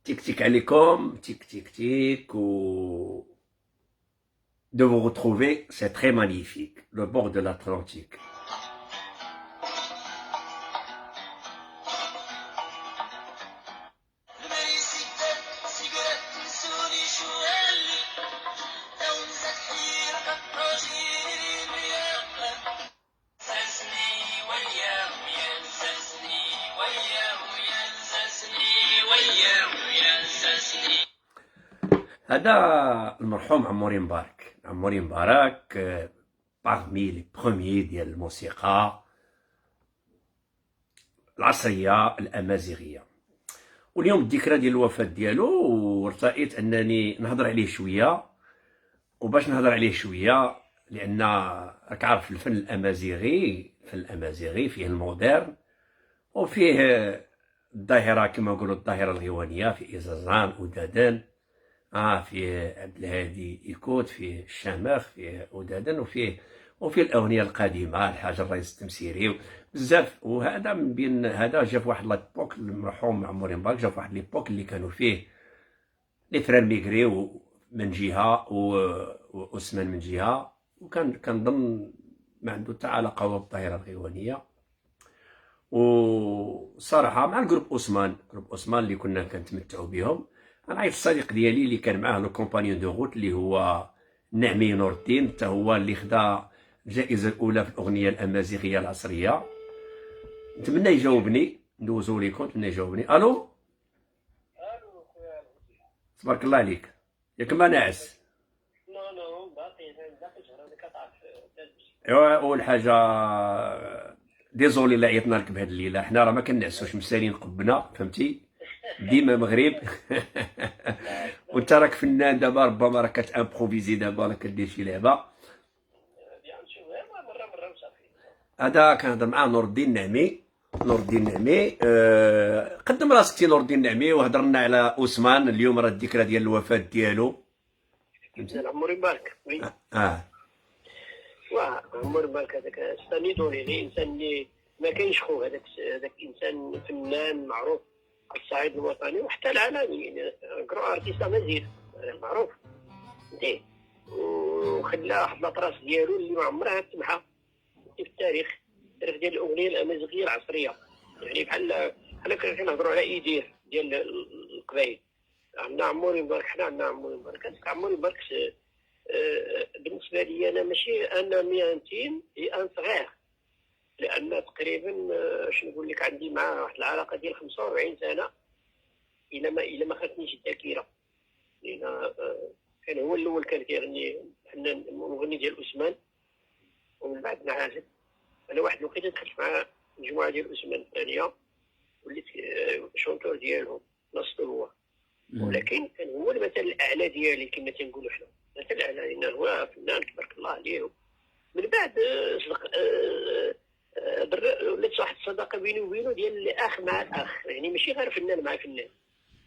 Tic tic alaykoum, tic tic tic, ou de vous retrouver, c'est très magnifique, le bord de l'Atlantique. هذا المرحوم عموري مبارك. عموري مبارك parmi les premiers ديال الموسيقى العصرية الأمازيغية. واليوم الذكرى ديال الوفاة ديالو، وارتأيت أنني نهضر عليه شوية. وباش نهضر عليه شوية لأن راك عارف الفن الأمازيغي فيه المودرن وفيه الظاهرة كما نقولوا الظاهرة الغيوانية، في إزازان ودادان، فيه عبد الهادي إيكوت، فيه الشامخ، فيه ودادن، وفيه الأغنية القديمة الحاج الرئيس التمسيري بزاف. وهذا من بين هذا جا في واحد لابوك، المرحوم عموري مبارك جا في واحد ليبوك اللي كانوا فيه لي فران ميغري من جهة وأسمان من جهة، وكان ضمن ما عنده حتى علاقة بالظاهرة الغيوانية. وصراحة مع جروب أسمان اللي كنا كنتمتعوا بهم. انا عيط الصديق ديالي اللي كان معاه لو كومبانيون دو غوت اللي هو نعمي نور الدين، حتى هو اللي خدا الجائزه الاولى في الاغنيه الامازيغيه العصريه. نتمنى يجاوبني، ندوزو ليكم، نتمنى يجاوبني. الو خويا. تبارك الله عليك، ياك ما ناعس؟ نو باقي شهر هذاك تعرف. ايوا اول حاجه ديزولي اللي عيطنا لك بهاد الليله، حنا راه ما كنعسوش، مسالين قبنا فهمتي، ديما مغرب. وانت راك فنان دابا، ربما راك كتامبروفيزي دابا، راك كدير شي لعبه. مره وصافي. هذا كنهضر مع نور الدين النعمي. قدم راسك سي نور الدين النعمي، وهضر لنا على أسمان. اليوم راه الذكرى ديال الوفاه ديالو. عمري مبارك. وي عمري مبارك هذاك ستانيدوني، غير انسان اللي ما كاينش خو، هذاك انسان فنان معروف على الصعيد الوطني وحتى العالمي، كرو ارتيست امازيغ معروف فهمتي. وخلى واحد لاطراس ديالو اللي ما عمرها تمحى في التاريخ ديال الاغنيه الامازيغيه العصريه. يعني بحال كنهضروا على ايدير ديال القبائل، عندنا عموري مبارك. حنا عندنا عموري مبارك. هذاك عموري مبارك بالنسبه لي انا ماشي انا ميانتين ان صغير، لان تقريبا شنو نقول لك، عندي معاه واحد العلاقه ديال 45 سنه الا ما خاتنيش الذاكره. لان كان هو الاول كان كيغني، فنان مغني ديال أسمان، ومن بعد نعازل. انا واحد الوقيته دخلت مع مجموعه ديال أسمان الثانيه، وليت شونتور ديالهم نص هو. ولكن كان هو المثل الاعلى ديالي كما تنقولوا حنا، المثل الاعلى، لان هو فنان تبارك الله عليه. من بعد ولات واحد الصداقه بيني وبينه ديال الاخ مع الاخ، يعني ماشي غير فنان مع فنان.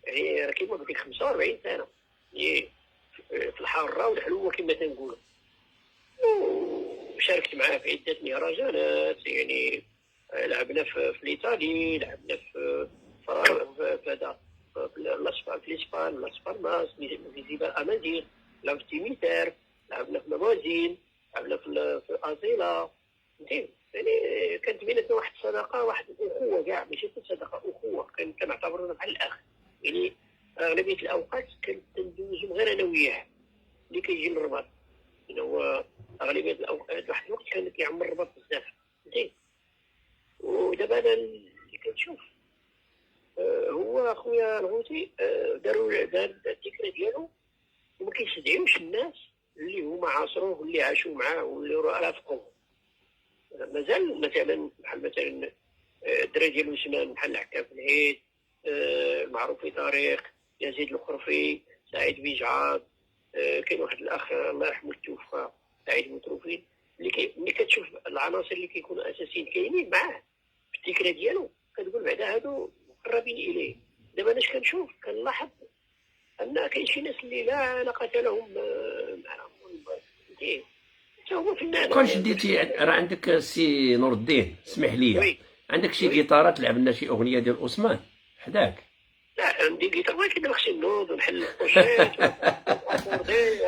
يعني راه كيما قلت لك 45 سنه يعني في الحاره والحلوه كما تنقولوا. وشاركت معاه في عده مهرجانات، يعني لعبنا في الايطالي، لعبنا في هذا في الاسبان، لاس بالماس، فيزيبال امازيغ، لعبت في ميتير، لعبنا في موازين، لعبنا في ازيلا فهمتي. يعني كانت بيناتنا واحد الصداقه، واحد الاخوه كاع، ماشي صداقه، اخوه. كنعتبرونا بحال الاخ. يعني اغلبيه الاوقات كنت ندوزو غير انا وياه اللي كيجي للرباط. يعني هو اغلبيه الاوقات واحد الوقت كان كيعمر الرباط بزاف فهمتي. ودابا انا اللي كنشوف هو خويا الغوتي دار الذكرى ديالو، وما كيستدعيوش الناس اللي هما عاصروه واللي عاشوا معاه واللي رافقوه. مازال مثلا بحال مثلا الدراري ديال أسمان بحال عكاف العيد، المعروفي طريق، يزيد الخرفي، سعيد بيجعاض، كاين واحد الاخ الله يرحمه توفى، سعيد متروفين، اللي كتشوف العناصر اللي كيكونوا اساسيين كاينين معاه في الذكرى ديالو، كتقول بعدا هادو مقربين اليه. دابا انا اش كنشوف كنلاحظ ان كاين شي ناس اللي لا علاقه لهم مع فهمتي. حتى هو فنان. كون شديتي راه عندك سي نور الدين، اسمح لي، عندك شي وي. جيتارات تلعب لنا شي اغنيه ديال أسمان حداك؟ لا عندي جيتار ما كيديرش النوض ونحل الكوشيت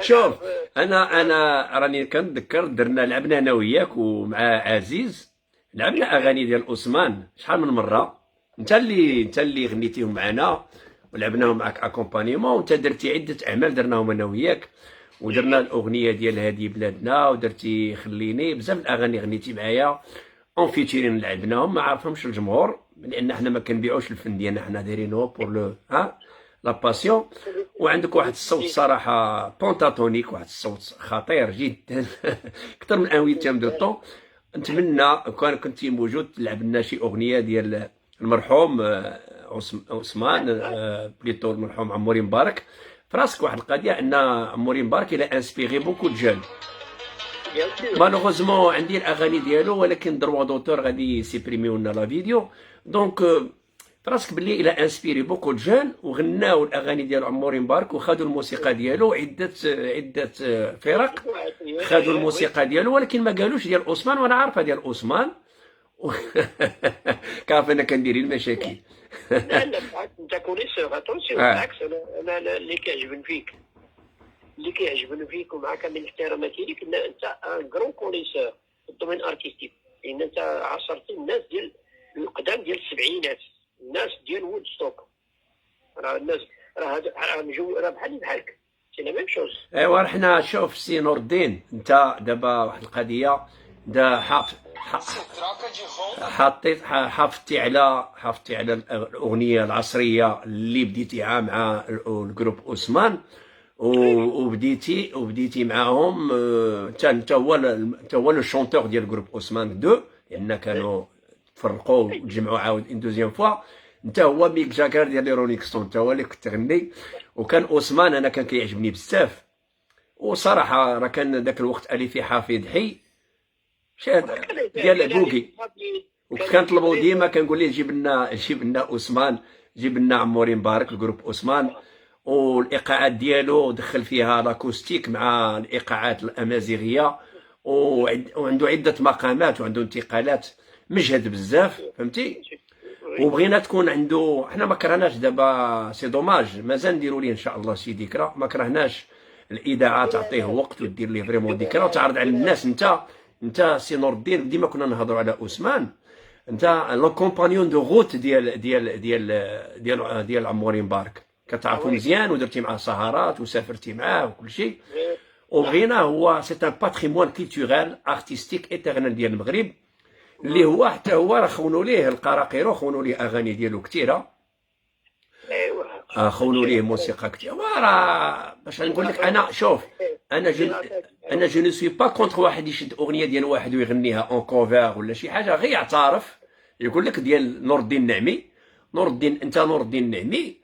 شوف، انا راني كنتذكر درنا لعبنا انا وياك ومع عزيز، لعبنا اغاني ديال عثمان شحال من مره. انت اللي غنيتيهم معنا ولعبناهم معك اكومبانيمون، وانت درتي عده اعمال درناهم انا وياك، ودرنا الاغنيه ديال هادي بلادنا، ودرتي خليني، بزاف الاغاني غنيتي معايا اون فيتشرين لعبناهم ما عرفهمش الجمهور، لان حنا ما كنبيعوش الفن ديالنا، حنا دايرينه بور لو لا باسيون. وعندك واحد الصوت صراحه بونتاتونيك، واحد الصوت خطير جدا اكثر من ان ويتام دو طون. نتمنى كان كنتي موجود تلعب لنا شي اغنيه ديال المرحوم عثمان، بليتو المرحوم عموري مبارك. فراسك واحد القضيه ان عموري مبارك الى انسبيري بوكو دو جون. مالوغوزمون عندي الاغاني ديالو، ولكن دروا دوتور غادي يسيبريميو لنا لا فيديو. دونك فراسك باللي الى انسبيري بوكو دو جون، وغناو الاغاني ديال عموري مبارك، وخذوا الموسيقى ديالو. عده فرق خذوا الموسيقى ديالو، ولكن ما قالوش ديال عثمان، وانا عارفه ديال عثمان كيف انا كندير المشاكل. لا بالعكس، انت كونيسور اتونسيون. بالعكس انا اللي كيعجبني فيك ومع كامل احتراماتي ليك ان انت ان كرون كونيسور في الدومين ارتستيك، لان انت عاصرتي الناس ديال القدام ديال السبعينات، الناس ديال وودستوك. راه الناس راه بحالك سي لا ميم شوز. ايوا حنا شوف سي نور الدين، انت دابا واحد القضيه دا حافظتي على الاغنيه العصريه اللي بديتيها مع الجروب عثمان، وبديتي معاهم. انت هو لو شونتور ديال الجروب عثمان دو، لان كانوا تفرقوا وتجمعوا عاود ان دوزيام فوا. انت هو ميك جاكر ديال لي رولينغ ستون، انت هو اللي كنت تغني. وكان عثمان انا كان كيعجبني بزاف، وصراحه راه كان ذاك الوقت الفي حفيظ حي ديال بوكي، وكان طلبوا ديما كنقول ليه جيب لنا عثمان، جيب لنا عموري مبارك الجروب عثمان. والايقاعات ديالو دخل فيها لاكوستيك مع الايقاعات الامازيغيه، وعنده عده مقامات وعنده انتقالات، مجهد بزاف فهمتي. وبغينا تكون عنده، حنا ما كرهناش دابا، سي دوماج مازال نديروا ليه ان شاء الله شي ذكرى، ما كرهناش الاذاعه تعطيه وقت ودير ليه فريمون ذكرى وتعرض على الناس. انت سي نور الدين، ديما كنا نهضروا على عثمان، انت لو كومبانيون دو غوت ديال عموري مبارك، كتعرفو مزيان، ودرتي معاه سهرات وسافرتي معاه وكل شيء. وبغينا هو سي ان باتريمون كولتورال ارتستيك ايترنال ديال المغرب، اللي هو حتى هو راه خونوا ليه القراقيرو، خونوا ليه اغاني ديالو كثيره، خونوا ليه موسيقى كثيره. راه باش نقول لك انا، شوف انا جو نو سوي با كونتر واحد يشد اغنيه ديال واحد ويغنيها اون كوفر ولا شي حاجه، غير يعترف يقول لك ديال نور الدين النعمي. انت نور الدين النعمي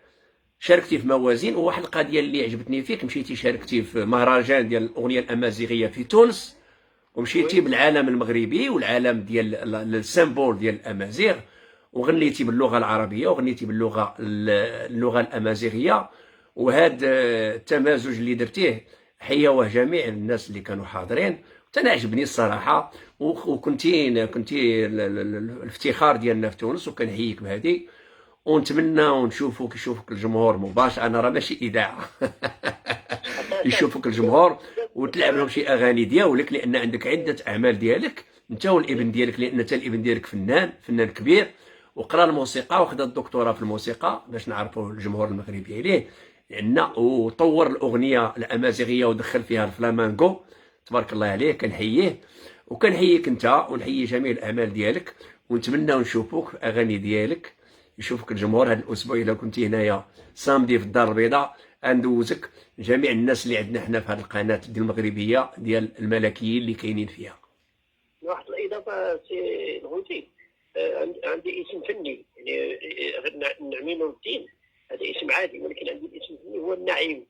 شاركتي في موازين. وواحد القضيه اللي عجبتني فيك، مشيتي شاركتي في مهرجان ديال الاغنيه الامازيغيه في تونس، ومشيتي بالعالم المغربي والعالم ديال السيمبول ديال الامازيغ، وغنيتي باللغه العربيه وغنيتي اللغه الامازيغيه. وهذا التمازج اللي درتيه حيوه جميع الناس اللي كانوا حاضرين، انا عجبني الصراحه. وكنتي الافتخار ديالنا في تونس، وكنحييك بهذه. ونتمنى ونشوفوك، يشوفك الجمهور مباشر، انا راه ماشي اذاعه يشوفك الجمهور وتلعب لهم شي اغاني ديالك، لان عندك عده اعمال ديالك انت والابن ديالك، لان انت الابن ديالك فنان كبير، وقرا الموسيقى وخذ الدكتوراه في الموسيقى باش نعرفوا الجمهور المغربي عليه، لان وطور الاغنيه الامازيغيه ودخل فيها الفلامانكو. تبارك الله عليه، كنحييه وكنحييك انت، ونحيي جميع الاعمال ديالك، ونتمنى نشوفوك في اغاني ديالك، يشوفك الجمهور. هذا الاسبوع الا كنتي هنايا سامدي في الدار البيضاء، ندوزك جميع الناس اللي عندنا حنا في هذه القناه ديال المغربيه ديال الملكيين اللي كاينين فيها. واحد الاضافه سي الغوتي، عندي اسم فني يعني نعمي نور الدين، هذا اسم عادي، ولكن عندي الاسم الفني هو النعيم.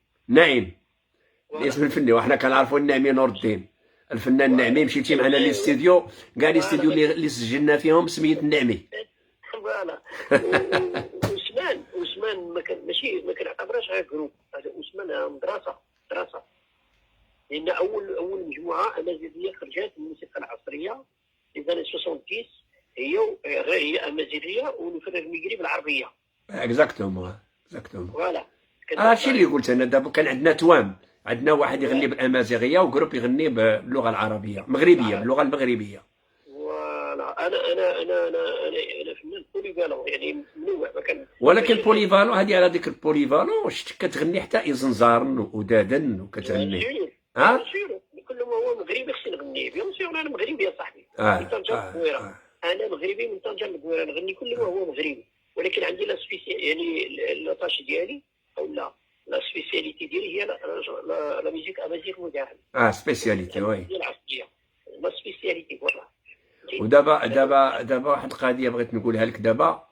الاسم الفني، وحنا كنعرفوا النعمي نور الدين الفنان النعمي. مشيتي معنا للاستديو، كاع الاستديو اللي سجلنا فيهم سميت النعمي. فوالا. وعثمان ما كنعتبرهاش غير جروب، هذا عثمان مدرسه، لان اول مجموعه امازيغيه خرجت من الموسيقى العصريه في سنه 70، هي امازيغيه ونفرغ المغرب العربيه. اكزاكتومون. اكزاكتومون. فوالا. هادشي اللي قلت انا. دابا كان عندنا توام، عندنا واحد يغني بالامازيغيه وجروب يغني باللغه العربيه مغربيه، باللغه المغربيه. فوالا. انا فنان بوليفالون، يعني منوع. ما كان ولكن ماشي بوليفالون هادي على ديك البوليفالون شتك كتغني حتى ايزنزارن ودادن وكتغني. بيان سور بيان ها سور. كل ما هو مغربي خصني نغني. بيان سور انا مغربي يا صاحبي، من اه طنجة اه للبويرة. اه انا مغربي من طنجة للبويرة، نغني كل ما هو مغربي. ولكن عندي لا يعني لاطاش ديالي او لا سبيسياليتي ديالي هي لا ميوزيك امازيغ موديرن، سبيسياليتي وي. الامازيغ العصريه. لا سبيسياليتي فوالا. ودابا واحد القضيه بغيت نقولها لك دابا.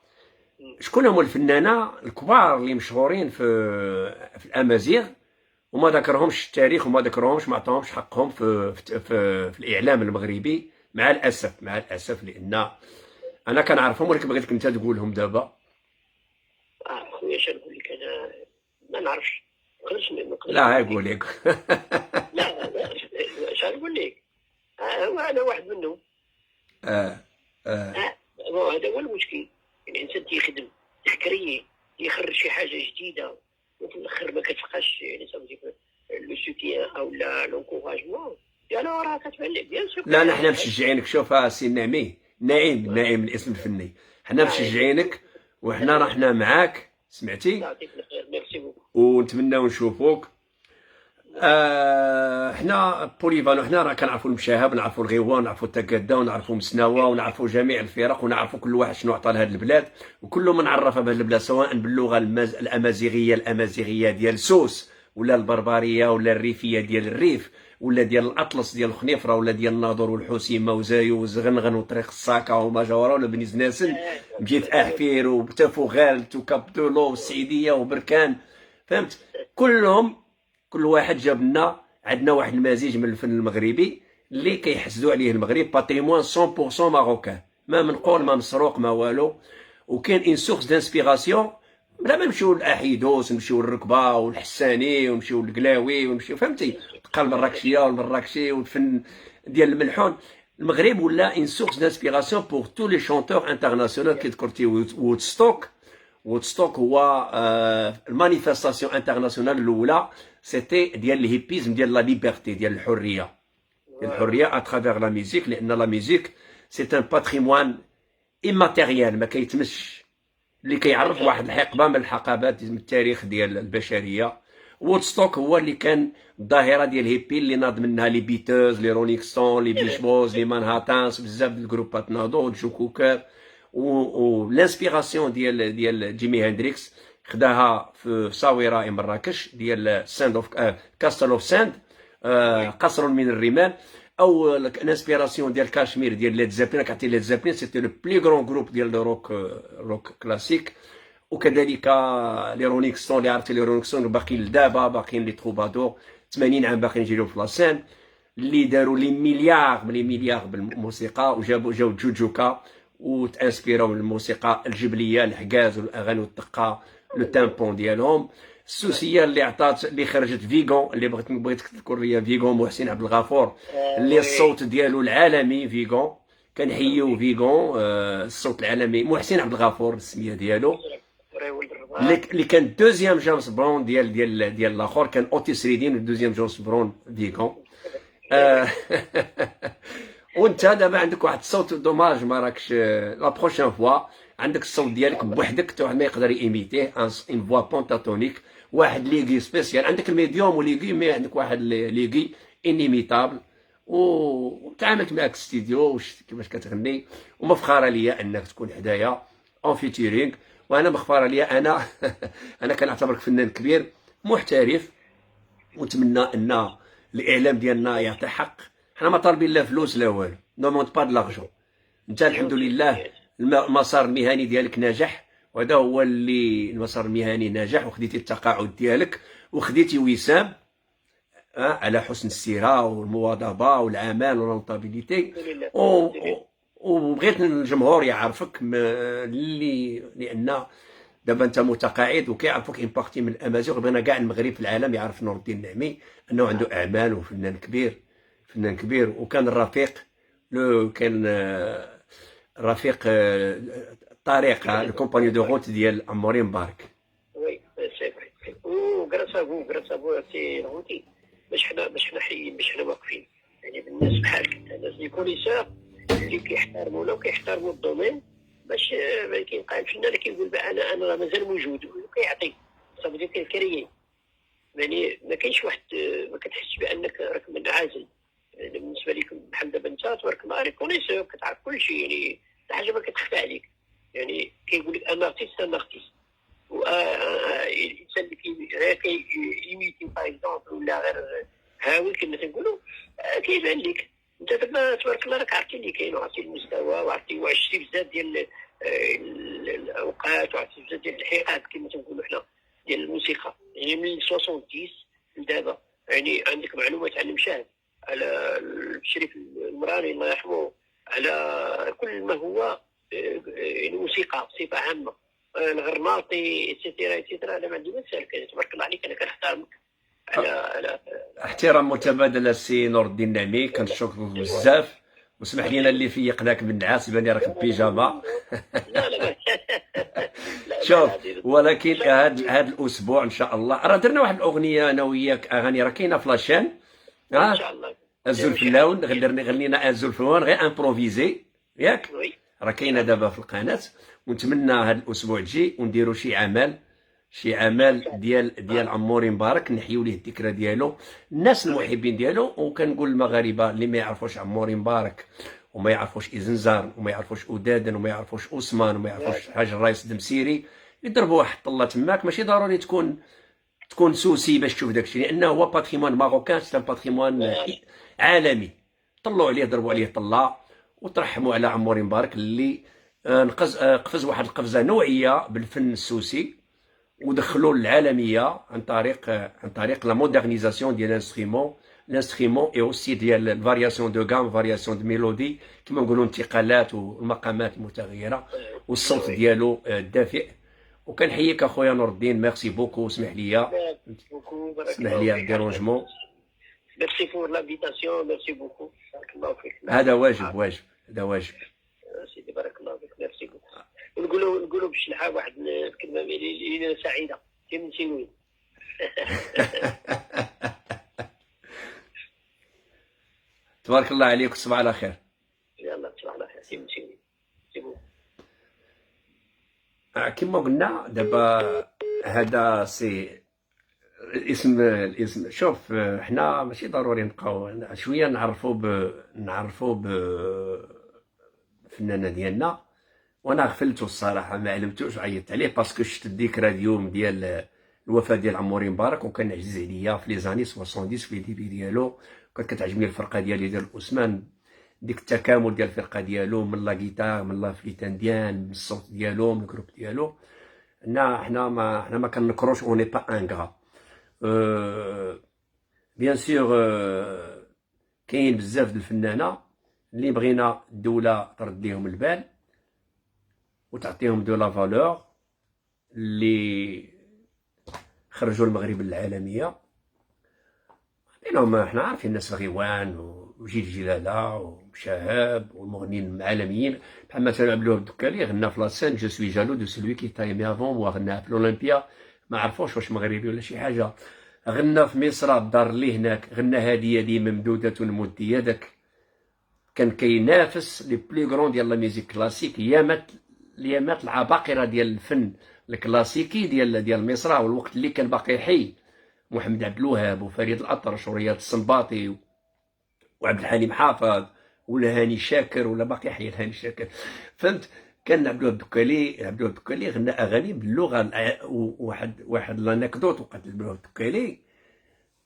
شكون هما الفنانه الكبار اللي مشهورين في الامازيغ وما ذكرهمش التاريخ وما ذكرهمش، ما عطاهمش حقهم في الاعلام المغربي، مع الاسف لان انا كنعرفهم، ولكن بغيتك انت تقولهم دابا. خويا اش نقول لك انا، ما نعرفش. ما نقدرش لا نقول قول لك. لك. لا اش نقول لك. هو انا واحد منهم. اه اه هذا هو المشكل. الانسان تيخدم تحكريه، يخرج شي حاجه جديده، وفي الاخر ما كتلقاش يعني صافي لو سوتيان او لا لونكوراجمون ديالو، راه كتبان لك بيان سور. لا حنا مشجعينك. شوف سي نعيم الاسم الفني، حنا مشجعينك وحنا رحنا معاك، سمعتي؟ يعطيك الخير. ميرسي بوكو. ونتمناو نشوفوك. حنا بوليفالون، حنا راه كنعرفوا المشاهب، نعرفوا الغيوان، نعرفوا التكادا، ونعرفوا مسناوه، ونعرفوا جميع الفرق، ونعرفوا كل واحد شنو عطى لهاد البلاد، وكل من عرف بهاد البلاد سواء باللغه الامازيغيه ديال سوس، ولا البربريه، ولا الريفيه ديال الريف، ولا ديال الاطلس ديال الخنيفره، ولا ديال الناظور والحسيمه وزايو وزغنغن وطريق الساكا ومجاوره ولا بني زناسن، مجيت احفير وبتافوغالت وكابدولو والسعيديه وبركان، فهمت؟ كل واحد جاب لنا، عندنا واحد المزيج من الفن المغربي اللي كيحسدوا عليه المغرب، باتريمون 100% ماروكان، ما منقول ما مسروق ما والو. وكاين ان سورس دانسبيراسيون، بلا ما نمشيو لاحيدوس، نمشيو للركبه والحساني، ونمشيو للقلاوي، ونمشيو فهمتي، تبقى المراكشيه والمراكشي والفن ديال الملحون. المغرب ولا ان سورس دانسبيراسيون بور تو لي شونتور انترناسيونال. كي ذكرتي وودستوك هو المانيفيستاسيون انترناسيونال الاولى، سيتي ديال الهيبيزم، ديال لا ليبرتي، ديال الحريه اترافير لا ميوزيك، لان لا ميوزيك سي ان باتريموان ايماتيريال ما كيتمش، اللي كيعرف واحد الحقبه من الحقبات من التاريخ ديال البشريه. وودستوك هو اللي كان الظاهره ديال الهيبي اللي ناض منها لي بيتوز، لي رولينغ ستون، لي بيش بوز، لي مانهاتانز، بزاف د الجروبات ناضوا، جو كوكر. والانسبيراسيون ديال جيمي هندريكس خداها في صاوره مراكش ديال ساند اوف كاستل اوف ساند، قصر من الرمال. او الانسبيراسيون ديال كاشمير ديال ليد زابلين. كعرفتي ليد زابلين سيتي لو بلي غران جروب ديال روك كلاسيك. وكذلك لي رولينغ ستون، اللي عرفتي لي رولينغ ستون باقيين لدابا، باقيين لي تروبادور 80 عام باقيين يجيو في لاسين، اللي داروا لي مليار بالموسيقى، جاو جوجوكا وتانسبيراو من الموسيقى الجبليه، الحكاز والاغاني والدقه، لو تامبون ديالهم. السوسيه اللي خرجت فيغون، اللي بغيتك تذكر ليا فيغون، محسن عبد الغفور، اللي الصوت ديالو العالمي فيغون، كنحيو فيغون، الصوت العالمي محسن عبد الغفور السميه ديالو، اللي كان دوزيام جيمس برون ديال الاخر، كان اوتيس ريدين ودوزيام جيمس برون فيغون. وانت دابا عندك واحد الصوت دوماج ما راكش لا بروشين فوا عندك الصوت ديالك بوحدك، حتى واحد ما يقدر يميتيه، ان فوا بونتاتونيك، واحد ليغي سبيسيال. عندك الميديوم وليغي، مي عندك واحد ليغي انيميتابل. وتعاملت معاك ستوديو كيفاش كتغني، ومفخره ليا انك تكون حدايا اون فيتورينغ. وانا مخفره ليا انا انا كنعتبرك فنان كبير محترف، ونتمنى ان الاعلام ديالنا يعطي حق. حنا ما طالبين لا فلوس لا والو، نو مونت با دلاغجون. انت الحمد لله المسار المهني ديالك ناجح، وهذا هو اللي المسار المهني ناجح، وخديتي التقاعد ديالك، وخديتي وسام على حسن السيره والمواظبه والعمل والرونطابيليتي. وبغيت الجمهور يعرفك لان دابا انت متقاعد وكيعرفوك ان بارتي من الامازيغ. بغينا كاع المغرب في العالم يعرف نور الدين النعمي انه عنده اعمال وفنان كبير. وكان الرفيق كان رفيق الطريق، الكومباني دو روت ديال عموري مبارك. سي روتين، باش حنا حيين، باش حنا واقفين يعني بالناس بحالك انت، الناس لي كونيسور اللي كيحترمونا وكيحترموا الدومين، باش كيبقى الفنان كيقول انا راه مازال موجود وكيعطي صافي كيكريي. يعني ما كاينش واحد، ما كتحسش بانك راك منعزل. يعني بالنسبه لكم بحال دابا انت تبارك الله كونيسور، كتعرف كل شيء، يعني حاجه ما كتخفى عليك. يعني كيقول لك انا ارتيست الانسان اللي كيميتي باغ اكزومبل ولا غير هاوي كما تنقولوا، كيبان لك انت دابا تبارك الله راك عرفتي اللي كاين، وعرفتي المستوى، وعرفتي وعشتي بزاف ديال الاوقات، وعرفتي بزاف ديال الحقائق كما تنقولوا حنا ديال الموسيقى، يعني من 70 لدابا. يعني عندك معلومات على المشاهد، على الشريف المراني الله يرحمه، على كل ما هو الموسيقى بصفه عامه، الغرناطي ايتترا. انا ما عندي ما نسالك، تبارك الله عليك، انا كنحترمك على احترام متبادل السي نور الدين النعمي، كنشكرك بزاف، وسمح لينا اللي فيقناك من النعاس، باني راك ببيجاما. لا لا شوف، ولكن هذا الاسبوع ان شاء الله راه درنا واحد الاغنيه انا وياك، اغاني راه كاينه في لاشين، ان شاء الله الزلفلاون، غنينا الزلفلاون غير امبروفيزي ياك، راه كاينه دابا في القناه. ونتمنى هذا الاسبوع الجاي ونديروا شي عمل ديال عموري مبارك، نحيو ليه الذكرى ديالو، الناس المحبين ديالو. وكنقول للمغاربه اللي ما يعرفوش عموري مبارك، وما يعرفوش إزنزار، وما يعرفوش أودادن، وما يعرفوش أوسمان، وما يعرفوش حاج الرئيس دمسيري، يضربوا واحد الطله تماك. ماشي ضروري تكون سوسي باش تشوف داكشي، لانه هو باتريمون ماروكان، سي باتريمون عالمي. طلعوا عليه، ضربوا عليه طله، وترحموا على عموري مبارك اللي قفز واحد القفزه نوعيه بالفن السوسي، ودخلوا للعالميه عن طريق لا مودرنيزاسيون ديال الانسترومون اي اوسي ديال الفارياسيون دو غام، فارياسيون دو ميلودي كما نقولوا، انتقالات والمقامات المتغيره، والصوت ديالو الدافئ. وكنحييك اخويا نور الدين، ميرسي بوكو، اسمح لي الديرونجمون. ميرسي فور لافيتاسيون، ميرسي بوكو، بارك الله فيك. هذا واجب سيدي بارك الله فيك، ميرسي بوكو. نقولوا بالشلحه واحد الكلمه اللي سعيده كي نسيوين. تبارك الله عليك، تصبح على خير. يلا تصبح على خير، كي نسيوين. كما قلنا دابا هذا سي الاسم. شوف، حنا ماشي ضروري نبقاو شويه نعرفوا بالفنانه ديالنا. وانا غفلتو الصراحه، ما علمتوش، عيطت عليه باسكو شفت الذكرى اليوم ديال الوفاه ديال عموري مبارك، وكان عزيز عليا في لي زاني 70 في الديبي ديالو. كانت كتعجبني الفرقه ديال الاوسمان، ديك التكامل ديال الفرقه ديالو، من لا غيتار، من لا فليتان ديال، من الصوت ديالو، من الجروب ديالو. حنا ما كنكروش، اوني با انغرا. بيان سور كاين بزاف د الفنانه اللي بغينا الدوله ترد ليهم البال وتعطيهم دو لا فالور، اللي خرجوا المغرب للعالميه. بينهم حنا عارفين الناس الغيوان وجيل جلاله وشهاب والمغنيين العالميين، بحال مثلا عبد الوهاب الدكالي غنى في لاسين جو سوي جالو دو سلوي كي تايمي افون، وغنى في الاولمبيا، ما عرفوش واش مغربي ولا شي حاجه. غنى في مصر، الدار اللي هناك، غنى هاديه دي ممدوده مدي يدك. كان كينافس لي بلي غرون ديال لا ميوزيك كلاسيك، يامات العباقره ديال الفن الكلاسيكي ديال مصر، والوقت اللي كان باقي حي محمد عبد الوهاب وفريد الأطرش ورياض السنباطي وعبد الحليم حافظ ولا هاني شاكر، ولا باقي حي هاني شاكر، فهمت؟ كان عبد الوهاب الدكالي غنى اغاني باللغه. واحد لانكدوت وقعت لعبد الوهاب الدكالي،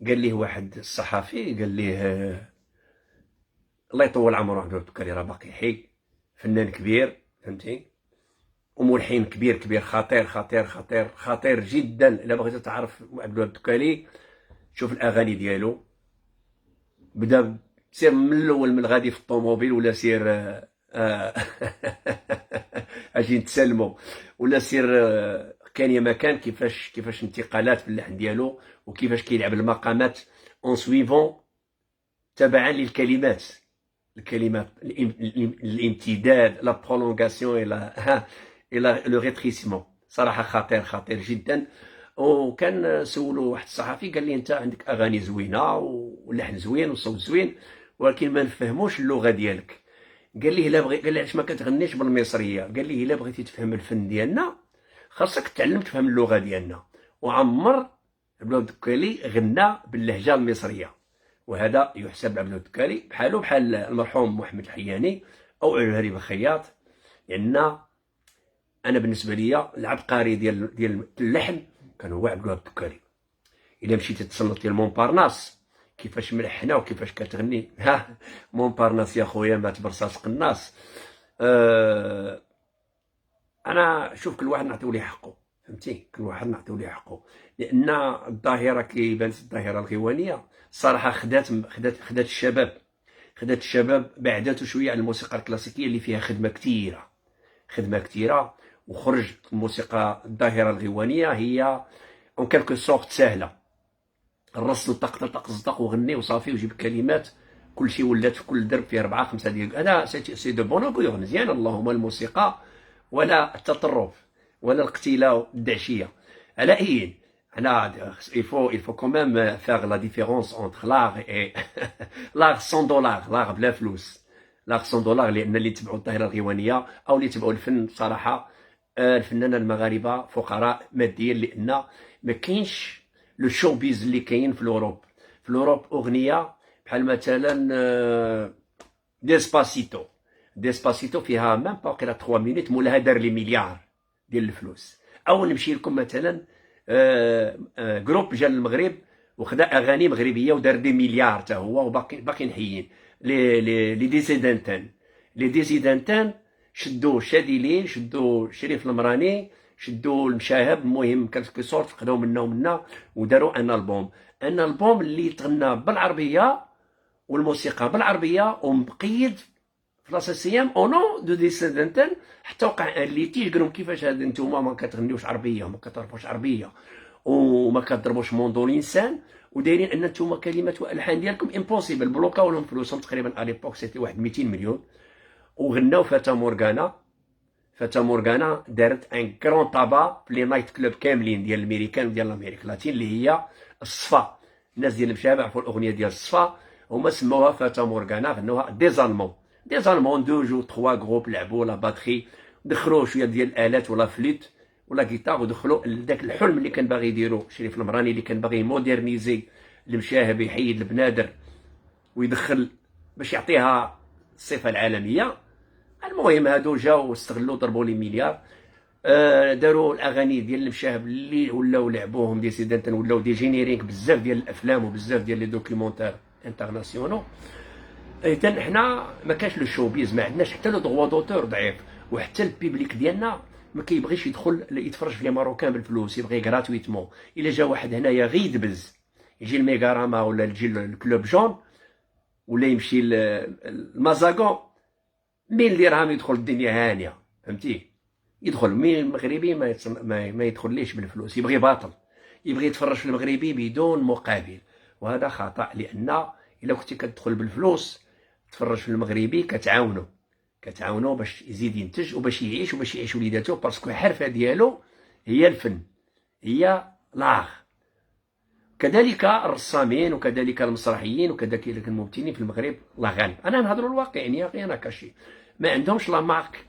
قال ليه واحد الصحفي، قال ليه الله يطول عمره، عبد الوهاب الدكالي راه باقي حي، فنان كبير، فهمتي، وملحن كبير خطير جدا. الا بغيتي تعرف عبد الوهاب الدكالي، شوف الاغاني ديالو، بدا سير من الاول، من الغادي في الطوموبيل، ولا سير اجي نتسلموا، ولا سير كان يا مكان، كيفاش انتقالات في اللحن ديالو، وكيفاش كيلعب المقامات اون سويفون تبعا للكلمات، الامتداد، لا برولونغاسيون الى لو ريتريسمون. صراحه خطير جدا. وكان سولو واحد الصحفي قال لي انت عندك اغاني زوينه ولحن زوين وصوت زوين، ولكن ما نفهموش اللغه ديالك. قال لي الا قال لي علاش ما كتغنيش بالمصريه؟ قال لي الا بغيتي تفهم الفن ديالنا خاصك تعلم تفهم اللغه ديالنا. وعمر عبد الدكالي غنى باللهجه المصريه، وهذا يحسب لعبد الدكالي بحالو بحال المرحوم محمد الحياني او عريب الخياط. لان انا بالنسبه لي العبقري ديال اللحن كان هو عبد الدكالي. الا مشيتي تصنت ديال مونبارناس كيفاش ملحنه وكيفاش كتغني، ها مونبارناس يا خويا مات برصاص قناص. انا شوف كل واحد نعطيو ليه حقه، فهمتي؟ كل واحد نعطيو ليه حقه، لان الظاهره كيبان الظاهره الغيوانيه صراحه خدات الشباب بعدته شويه على الموسيقى الكلاسيكيه اللي فيها خدمه كثيره. وخرج الموسيقى الظاهره الغيوانيه هي اون كالكو سورت سهله، الرص طق طق طق وغني وصافي وجيب كلمات، كلشي ولات في كل درب فيه 4 5 ديال هذا سي دو بون اوغور مزيان. اللهم الموسيقى ولا التطرف ولا الاقتلاع الدعشيه. على اي انا il faut quand même faire la différence entre l'art et l'art sans dollar، l'art بلا فلوس، l'art sans dollar. لان اللي تبعوا الظاهره الغيوانيه او اللي تبعوا الفن صراحه الفنانه المغاربه فقراء ماديا، لان ما كاينش لو شوبيز اللي كاين في الاوروب. في الاوروب اغنيه بحال مثلا ديسباسيتو فيها ميم با وقيلا 3 مينوت مولاها دار لي مليار ديال الفلوس. او نمشي لكم مثلا جروب جا للمغرب وخدا اغاني مغربيه ودار دي مليار حتى هو وباقي نحيين لي ديزيدانتان شدوا شاديلين، شدوا شريف المراني، شدوا المشاهب، المهم كالكو سورت خداو منا وداروا ان البوم اللي تغنى بالعربيه والموسيقى بالعربيه ومقيد في لاساسيام او نو دو ديسيدانتان. حتى وقع ان ليتيج قالوا كيفاش هاد نتوما ما كتغنيوش عربيه وما كتعرفوش عربيه وما كضربوش موندولينسان ودايرين ان نتوما كلمات والحان ديالكم امبوسيبل. بلوكاو لهم فلوسهم تقريبا اليبوك سيتي واحد 200 مليون وغناو فاتا مورغانا دارت ان كرون طابا في لي نايت كلوب كاملين ديال الامريكان وديال الامريك لاتين اللي هي الصفا. الناس ديال المشابع عرفوا الاغنيه ديال الصفا، هما سموها فاتا مورغانا، غنوها ديزالمون 2 و 3 جروب لعبوا لا باتري، دخلوا شويه ديال الالات ولا فليت ولا جيتار ودخلوا لذاك الحلم اللي كان باغي يديرو شريف المراني، اللي كان باغي مودرنيزي المشاهب، يحيد البنادر ويدخل باش يعطيها الصفه العالميه. المهم هادو جاو واستغلوا ضربوا لي مليار، داروا الاغاني ديال المشاهب اللي ولاو لعبوهم ديسيدنتن ولاو دي جينيريك بزاف ديال الافلام وبزاف ديال لي دوكيومونتير انترناسيونال. اذا حنا ما كاش لو شوبيز، ما عندناش حتى لو دغوا دوتور ضعيف، وحتى البيبليك ديالنا ما كيبغيش يدخل يتفرج في لي ماروكان بالفلوس، يبغي غراتويتمون. الا جا واحد هنايا غير يدبز، يجي الميغاراما ولا يجي الكلوب جون ولا يمشي المازاغون، 1000 درهم يدخل الدنيا هانيه، فهمتي؟ يدخل. مين المغربي ما يدخليش بالفلوس، يبغي باطل، يبغي يتفرج في المغربي بدون مقابل، وهذا خطا. لان الا كنتي كتدخل بالفلوس تفرج في المغربي كتعاونو باش يزيد ينتج وباش يعيش وباش يعيش وليداتو، باسكو الحرفه ديالو هي الفن، هي لاغ. كذلك الرسامين وكذلك المسرحيين وكذلك الممثلين في المغرب الله غالب. انا نهضروا الواقع، يعني انا كاشي ما عندهمش لا مارك،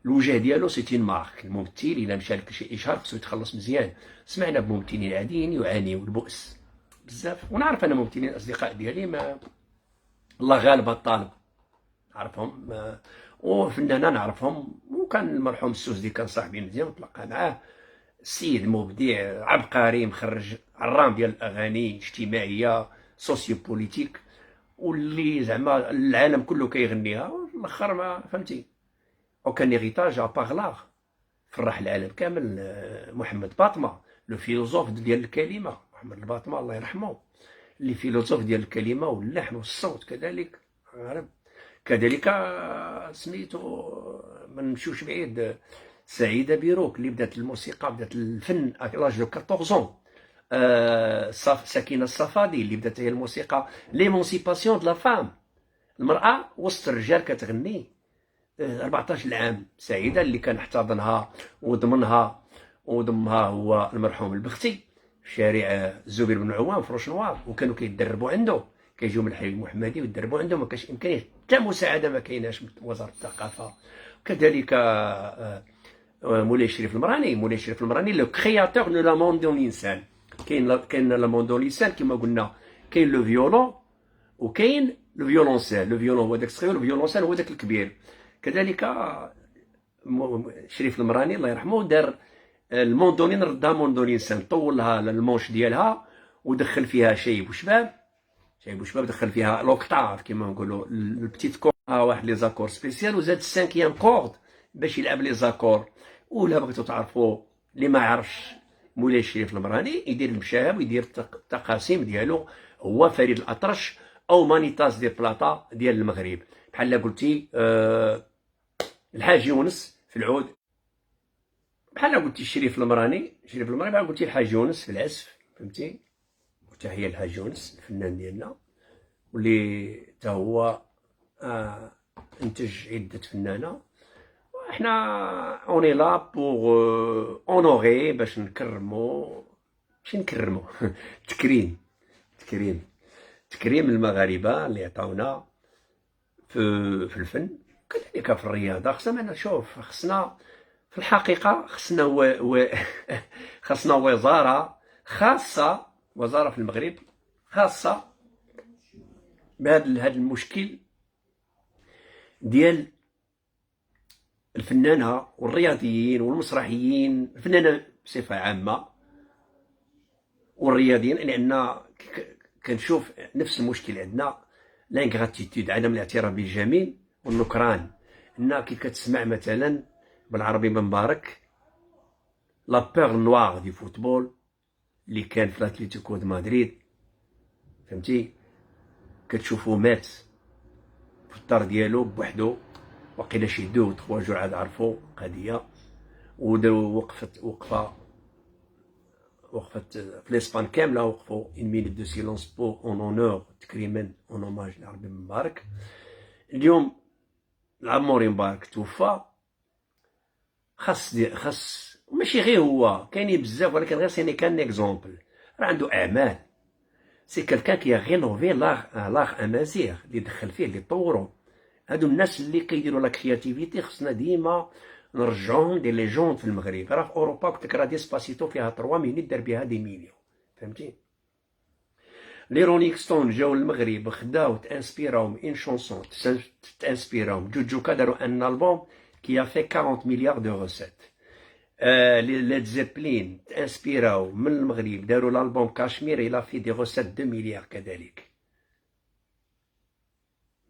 الوجه ديالو سيتين مارك. الممثل الا مشى لك شي اشهار خصو يتخلص مزيان. سمعنا بممثلين عاديين يعانيوا البؤس بزاف، ونعرف انا ممثلين اصدقاء ديالي ما الله غالب الطالب نعرفهم، وفنانه نعرفهم، وكان المرحوم السوسدي كان صاحبي مزيان تلقى معاه، السيد مبدع عبقري مخرج عرام ديال الاغاني اجتماعيه سوسيو بوليتيك، واللي زعما العالم كله كيغنيها الاخر ما فهمتي. وكان هيريتاج اباغلاغ فرح العالم كامل. محمد باطمه لو فيلوزوف ديال الكلمه، محمد الباطمه الله يرحمه، اللي فيلوزوف ديال الكلمه واللحن والصوت كذلك كذلك سميتو ما نمشيوش بعيد، سعيده بيروك اللي بدات الموسيقى بدات الفن لاج دو 14 سكينه الصفادي اللي بدات هي الموسيقى ليمونسيباسيون دو لا فام، المراه وسط الرجال كتغني 14 عام. سعيده اللي كان احتضنها وضمها هو المرحوم البختي، في شارع الزبير بن عوام في روشنوار، وكانوا كيدربوا عنده، كيجيو من الحي المحمدي ويدربوا عنده. ما كانش امكانيه حتى مساعده، ما كايناش من وزاره الثقافه. وكذلك مولاي الشريف المراني. مولاي الشريف المراني لو كرياتور دو لا موندون لينسان. كاين لا موندون لينسان كما قلنا، كاين لو فيولون وكاين لو فيولونسيل. لو فيولون هو داك الصغير، والفيولونسيل هو داك الكبير. كذلك الشريف المراني الله يرحمه دار الموندولين، ردها موندولينسان، طولها المونش ديالها ودخل فيها شايب وشباب. شايب وشباب دخل فيها لوكتاف كما نقولوا البتيت كور، واحد لي زاكور سبيسيال، وزاد السانكيام كورد باش يلعب لي زاكور. ولا بغيتو تعرفوا اللي ما يعرفش مولاي الشريف المراني، يدير المشاهب ويدير التقاسيم ديالو، هو فريد الأطرش او مانيتاس دي بلاطا ديال المغرب. بحال قلتي الحاج يونس في العود، بحال قلتي الشريف المراني. الشريف المراني بحال قلتي الحاج يونس في العزف، فهمتي. وتحيه الحاج يونس الفنان ديالنا، واللي حتى هو انتج عده فنانه. وحنا اوني لا بوغ اونوغي، باش نكرمو، ماشي نكرمو تكريم المغاربه اللي عطاونا في الفن، كذلك في الرياضه. خصنا نشوف، خصنا في الحقيقه خصنا وزاره خاصه، وزاره في المغرب خاصه بهذا المشكل ديال الفنانه والرياضيين والمسرحيين، الفنانه بصفه عامه والرياضيين. لان كنشوف نفس المشكل عندنا، لانغراتيتود، عدم الاعتراف بالجميل والنكران. ان كي كتسمع مثلا بالعربي بن مبارك لا بور نوار دي فوتبول اللي كان في الاتليتيكو دو مدريد، فهمتي، كتشوفو مات في الدار ديالو بوحدو، وقيلا شي 2 3 جوع عاد عرفوا قضيه، وداروا وقفت في الاسبان كامله، وقفوا 1 مينوت دو سيلونس بو اون اونور، تكريما اون اوماج لعربي بن مبارك. اليوم العموري مبارك توفى، خاص ماشي غير هو، كاينين بزاف، ولكن غير سيني كان اكزومبل. راه عنده اعمال، سي كالكان كي غينوفي لاغ امازيغ، اللي دخل فيه، اللي طورو. هادو الناس اللي كيديروا لا كرياتيفيتي خصنا ديما نرجعوهم دي ليجوند في المغرب. راه في اوروبا قلت لك راه ديسباسيتو فيها 3 مينيت دار بها دي مليون، فهمتي. لي رونيك ستون جاو للمغرب، خداو تانسبيراو اون شونسون، تانسبيراو جوجوكا، داروا ان البوم كي في 40 مليار دو روسيت. ليد زيبلين تانسبيراو من المغرب، داروا الالبوم كاشمير الى في دي روسيت 2 مليار كذلك.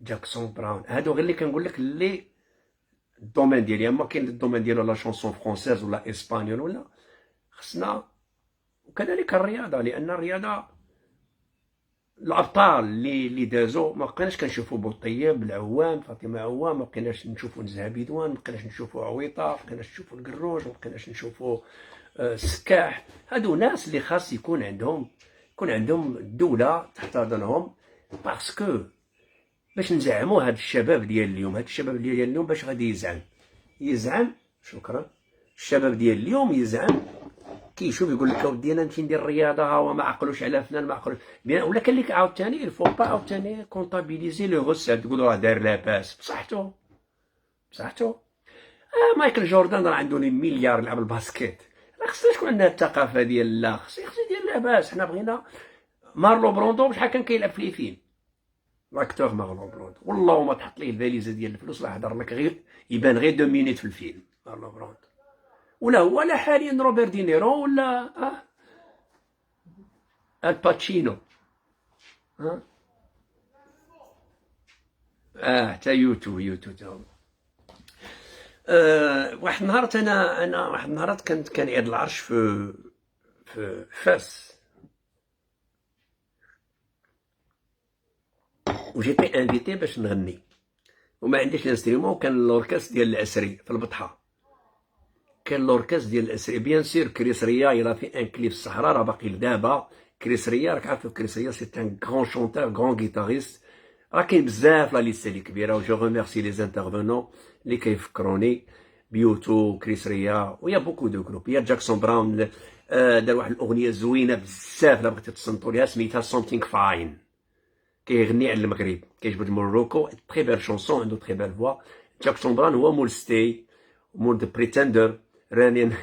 جاكسون براون، هادو غير اللي كنقول لك اللي الدومين ديالي. اما كاين الدومين ديالو لا شونسون فرونسيز ولا اسبانيول ولا خصنا. وكذلك الرياضه، لان الرياضه الابطال اللي دازو ما بقيناش كنشوفوا بوطيب، العوام، فاطمه عوام، ما بقيناش نشوفوا نزهه بدوان، ما بقيناش نشوفوا عويطه، ما بقيناش نشوفوا القروج، ما بقيناش نشوفوا السكاح. هادو ناس اللي خاص يكون عندهم الدوله تحتضنهم، باسكو باش نزعموا هاد الشباب ديال اليوم. باش غادي يزعم شكرا. الشباب ديال اليوم يزعم، كيشوف يقول لك اودي انا نمشي ندير الرياضه، ها هو ما عقلوش على فلان، ما عقلوش بيان. ولا كان لك عاوتاني الفو با عاوتاني كونطابيليزي لو غوسات، تقولوا راه دار لاباس بصحتو. مايكل جوردان راه عنده لي مليار يلعب الباسكيت، راه خصنا تكون عندنا الثقافه ديال لا، خصو يدير لاباس. حنا بغينا مارلو بروندو شحال كان كيلعب في لي فيلم، لاكتور مارلو بروندو، والله ما تحط ليه الفاليزه ديال الفلوس راه هضر لك غير يبان غير 2 مينيت في الفيلم مارلو بروندو. ولا هو لا حاليا روبرت دينيرو ولا الباتشينو، حتى يوتو تا واحد النهار انا واحد النهار كان عيد العرش في فاس، وجيتي انفيتي باش نغني، وما عنديش الانسترومون. وكان لوركاس ديال العسري في البطحه، كان لوركاس ديال العسري بيان سير. كريس ريا الى في ان كليب الصحراء، راه باقي لدابا. كريس ريا راك عارف كريس ريا سي ان غران شونتور، غران غيتاريست. راه كاين بزاف لا ليست اللي كبيره، و جو ريميرسي لي انترفونون اللي كيفكروني بيوتو كريس ريا، ويا بوكو دو جروب. يا جاكسون براون دار واحد الاغنيه زوينه بزاف، لا بغيتي تصنتوا ليها، سميتها سونتينغ فاين. كيغني على المغرب، كيجبد موروكو، تري بيل شونسون، عنده تري بيل فوا. جاك شومبران هو مول ستي، مول دو بريتندر، رانين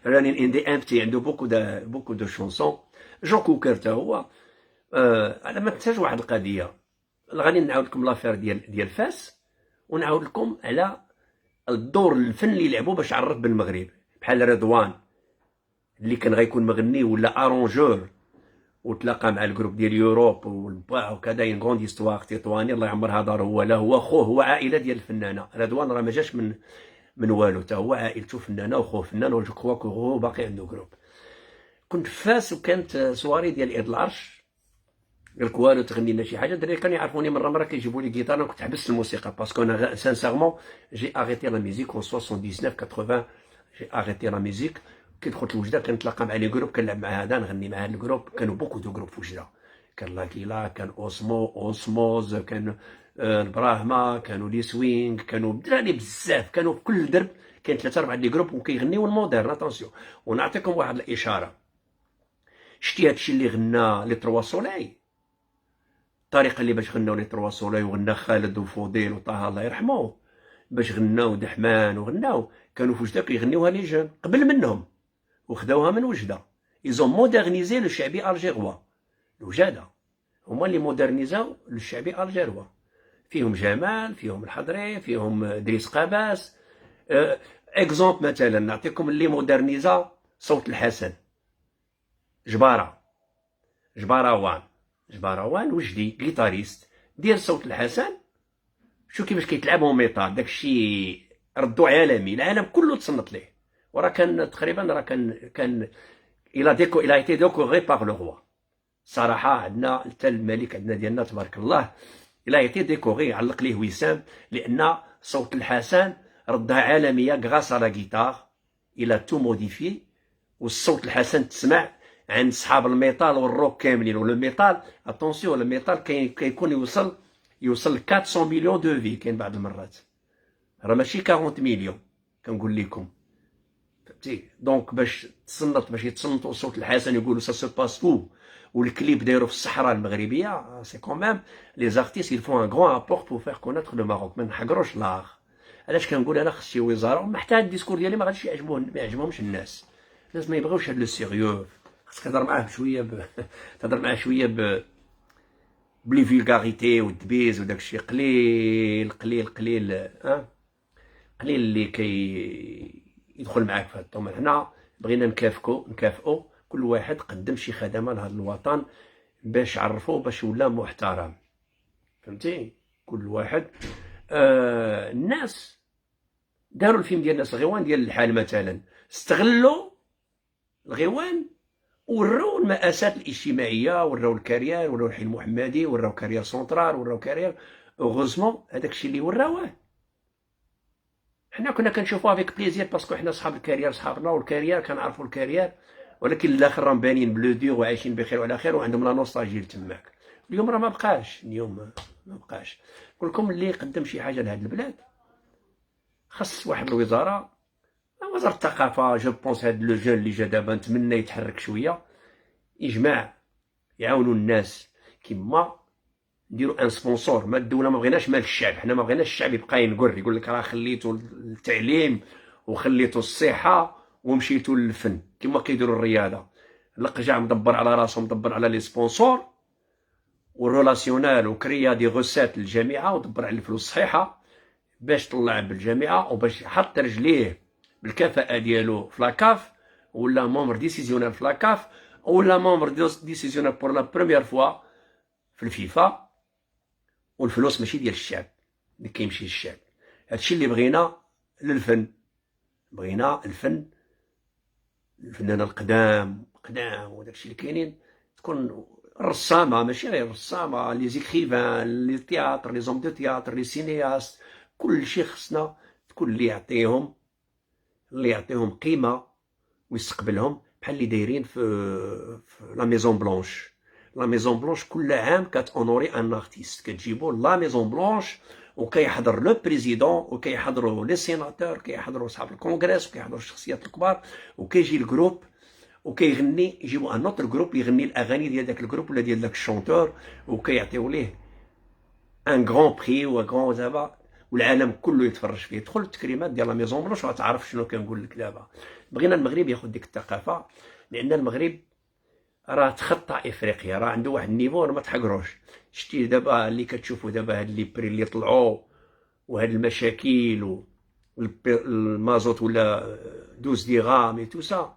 رانين ان دي امبتي، عنده بوكو دو شونسون. جون كوكر تا هو. انا ما تنساش واحد القضيه، غادي نعاود لكم لافير ديال فاس، ونعاود لكم على الدور الفن اللي لعبوا باش عرف بالمغرب، بحال رضوان اللي كان غيكون مغني ولا ارونجور، وتلاقى مع الجروب ديال يوروب والباع وكذا، اون كروند هيستوار تطواني الله يعمرها دار. هو لا هو خوه، هو عائله ديال الفنانه. رضوان راه ما جاش من والو، تا هو عائلته فنانه وخوه فنان، و جو كخوا كو هو باقي عنده جروب. كنت في فاس وكانت سواري ديال ايد العرش، قال لك والو تغني لنا شي حاجه. الدراري كانوا يعرفوني مره كيجيبوا لي جيتار، انا كنت حبست الموسيقى باسكو انا سانسيرمون جي اريتي لا ميوزيك اون 79 80. جي اريتي لا ميوزيك. كي دخلت لوجده كنتلاقى مع لي جروب، كنلعب مع هذا نغني مع هذا الجروب. كانوا بوكو دو جروب في وجده، كان لاكيلا، كان اوسموز، كان البراهما، كانوا لي سوينغ، كانوا دراري بزاف، كانوا في كل درب كاين 3 4 لي جروب وكيغنيو المودرن. اتونسيون، ونعطيكم واحد الاشاره. شتي هادشي اللي غنى لي تروا سولاي، الطريقه اللي باش غناو لي تروا سولاي، وغنى خالد وفضيل وطه الله يرحمه، باش غناو دحمان وغناو، كانوا في وجده كيغنيوها لي جون قبل منهم، وخداوها من وجده. ايزون مودرنيزي لو شعبي الجيروا. الوجاده هما اللي مودرنيزاو لو شعبي الجيروا، فيهم جمال، فيهم الحضري، فيهم دريس قاباس. اكزومبل مثلا نعطيكم اللي مودرنيزا صوت الحسن، جباره وان وجدي جيتاريست ديال صوت الحسن. شو كيفاش كيتلعبوا ميطال، داكشي ردو عالمي، العالم كله تصنت ليه. وراه كان تقريبا راه كان الى ايتي ديكوري باغ لو روا. صراحه عندنا حتى الملك عندنا ديالنا تبارك الله، الى ايتي ديكوري، علق ليه وسام، لان صوت الحسن ردها عالميه غراس على جيتار، الى تو موديفي. والصوت الحسن تسمع عند صحاب الميطال والروك كاملين. ولا الميطال اتونسيون، الميطال كيكون يوصل 400 مليون دو في، كاين بعض المرات راه ماشي 40 مليون كنقول لكم، فهمتي. دونك باش يتصنتوا صوت الحسن، يقولوا سا سو باس فو، والكليب دايرو في الصحراء المغربيه، سي كوميم لي زارتيست يل فون ان غران ابور بور فير كونيتر لو ماروك. ما نحقروش لاغ. علاش كنقول انا خص شي وزاره، وما حتى الديسكور ديالي ما غاديش ما يعجبهمش الناس ما يبغيوش هاد لو سيريو. خصك تهضر معاه بشويه تهضر معاه شويه بلي فيلغاريتي والدبيز وداكشي قليل قليل اللي يدخل معاك في هاد الطومه. حنا بغينا نكافئو كل واحد قدم شي خدمه لهذا الوطن باش عرفوه، باش ولا محترم، فهمتي. كل واحد الناس داروا الفيلم ديال الناس الغيوان ديال الحال مثلا، استغلوا الغيوان وراو المآسات الاجتماعيه، وراو الكارير، وراو الحي المحمدي، وراو كارير سونترال، وراو كارير. اوغوزمون هذاك الشيء اللي وراوه حنا كنا كنشوفوها افيك بليزير، باسكو حنا صحاب الكارير، صحابنا والكارير كنعرفوا الكارير. ولكن الاخر راهم بانين بلو دور وعايشين بخير وعلى خير، وعندهم لا نوستالجي تماك. اليوم راه ما بقاش، اليوم ما بقاش. نقول لكم اللي قدم شي حاجه لهاد البلاد، خاص واحد الوزاره، وزاره الثقافه. جو بونس هاد لو جون اللي جا دابا نتمنى يتحرك شويه، يجمع، يعاونوا الناس. كيما نديروا ان سبونسور، ما الدوله ما بغيناش مال الشعب، حنا ما بغيناش الشعب يبقى ينقر يقول لك راه خليتوا التعليم وخليتوا الصحه ومشيتوا للفن كما كيديروا الرياضه. القجع مدبر على راسه، مدبر على لي سبونسور والرولاسيونال، وكريا دي غوسات للجامعه، ودبر على الفلوس الصحيحه باش طلع بالجامعه، وباش يحط رجليه بالكفاءه ديالو في لاكاف، ولا مومبر ديسيزيونال في لاكاف، ولا مومبر ديسيزيونال بور لا بروميير فوا في الفيفا. والفلوس ماشي ديال الشعب، اللي كيمشي للشعب. هادشي اللي بغينا للفن، بغينا الفن، الفنانه القدام وداكشي اللي كاينين، تكون الرسامه، ماشي غير الرسامه، لي زيكريفان، لي تياتر، لي زوم دو تياتر، لي سينياست، كلشي خصنا تكون اللي يعطيهم قيمه ويستقبلهم، بحال اللي دايرين في لا ميزون بلونش. لا ميزون بلونش كل عام كتونوري ان ارتيست، كتجيبو لا ميزون بلونش وكيحضر لو بريزيدون، وكيحضروا لي سيناتور، كيحضروا صحاب الكونغرس، وكيحضروا الشخصيات الكبار، وكيجي الجروب وكيغني يجيبوا ان نوتر جروب يغني الاغاني ديال داك الجروب ولا ديال داك الشونتور، وكيعطيو ليه ان غران بري و غران زعما، والعالم كله يتفرج فيه. دخل التكريمات ديال لا ميزون بلوش وغتعرف شنو كنقول لك دابا. بغينا المغرب ياخذ ديك الثقافه، لان المغرب راه تخطى افريقيا، راه عنده واحد النيفو ما تحقروش. شتي دابا اللي كتشوفوا دابا هاد لي بري اللي طلعوا وهاد المشاكل والمازوت ولا 12 درهم اي تو سا،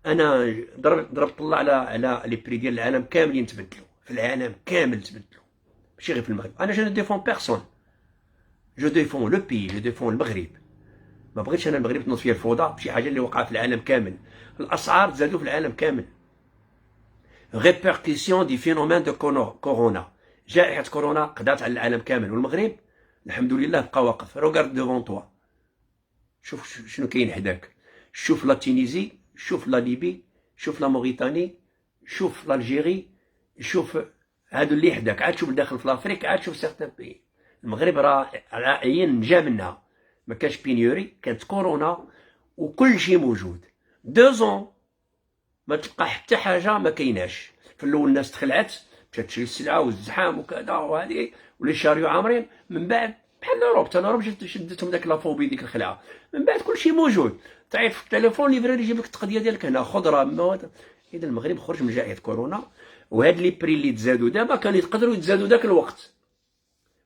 انا ضربت الله على لي بري ديال العالم كاملين تبدلوا، في العالم كامل تبدلوا ماشي غير في المغرب. انا جو ديفون بيرسون، جو ديفون لو بي، جو ديفون المغرب. ما بغيتش انا المغرب تنوض فيها الفوضى بشي حاجه اللي وقعت في العالم كامل. الاسعار تزادوا في العالم كامل. ريبركسيون دي فينومين دو كورونا، جائحه كورونا قضات على العالم كامل، والمغرب الحمد لله بقى واقف. روغارد دوفون توا، شوف شنو كاين حداك، شوف لا تونيزي، شوف لا ليبي، شوف لا موريتاني، شوف لالجيري، شوف هادو اللي حداك، عاد شوف داخل في لافريك، عاد شوف سيغتان بي. المغرب راه عين نجا منها، ما كانش بينيوري، كانت كورونا وكل شيء موجود. 2 ما تلقى حتى حاجه ما كايناش. في الاول الناس تخلعت مشات تشري السلعه والزحام وكذا وهذه، ولا شاريو عامرين. من بعد بحال اوروب، حتى اوروب شدتهم داك لافوبي ديك الخلعه. من بعد كلشي موجود، تعيط في التليفون ليفراري يجيب لك التقضيه ديالك هنا، خضره مواد. اذا المغرب خرج من جائحه كورونا، وهاد لي بري اللي تزادوا دابا كانوا يقدروا يتزادوا ذاك الوقت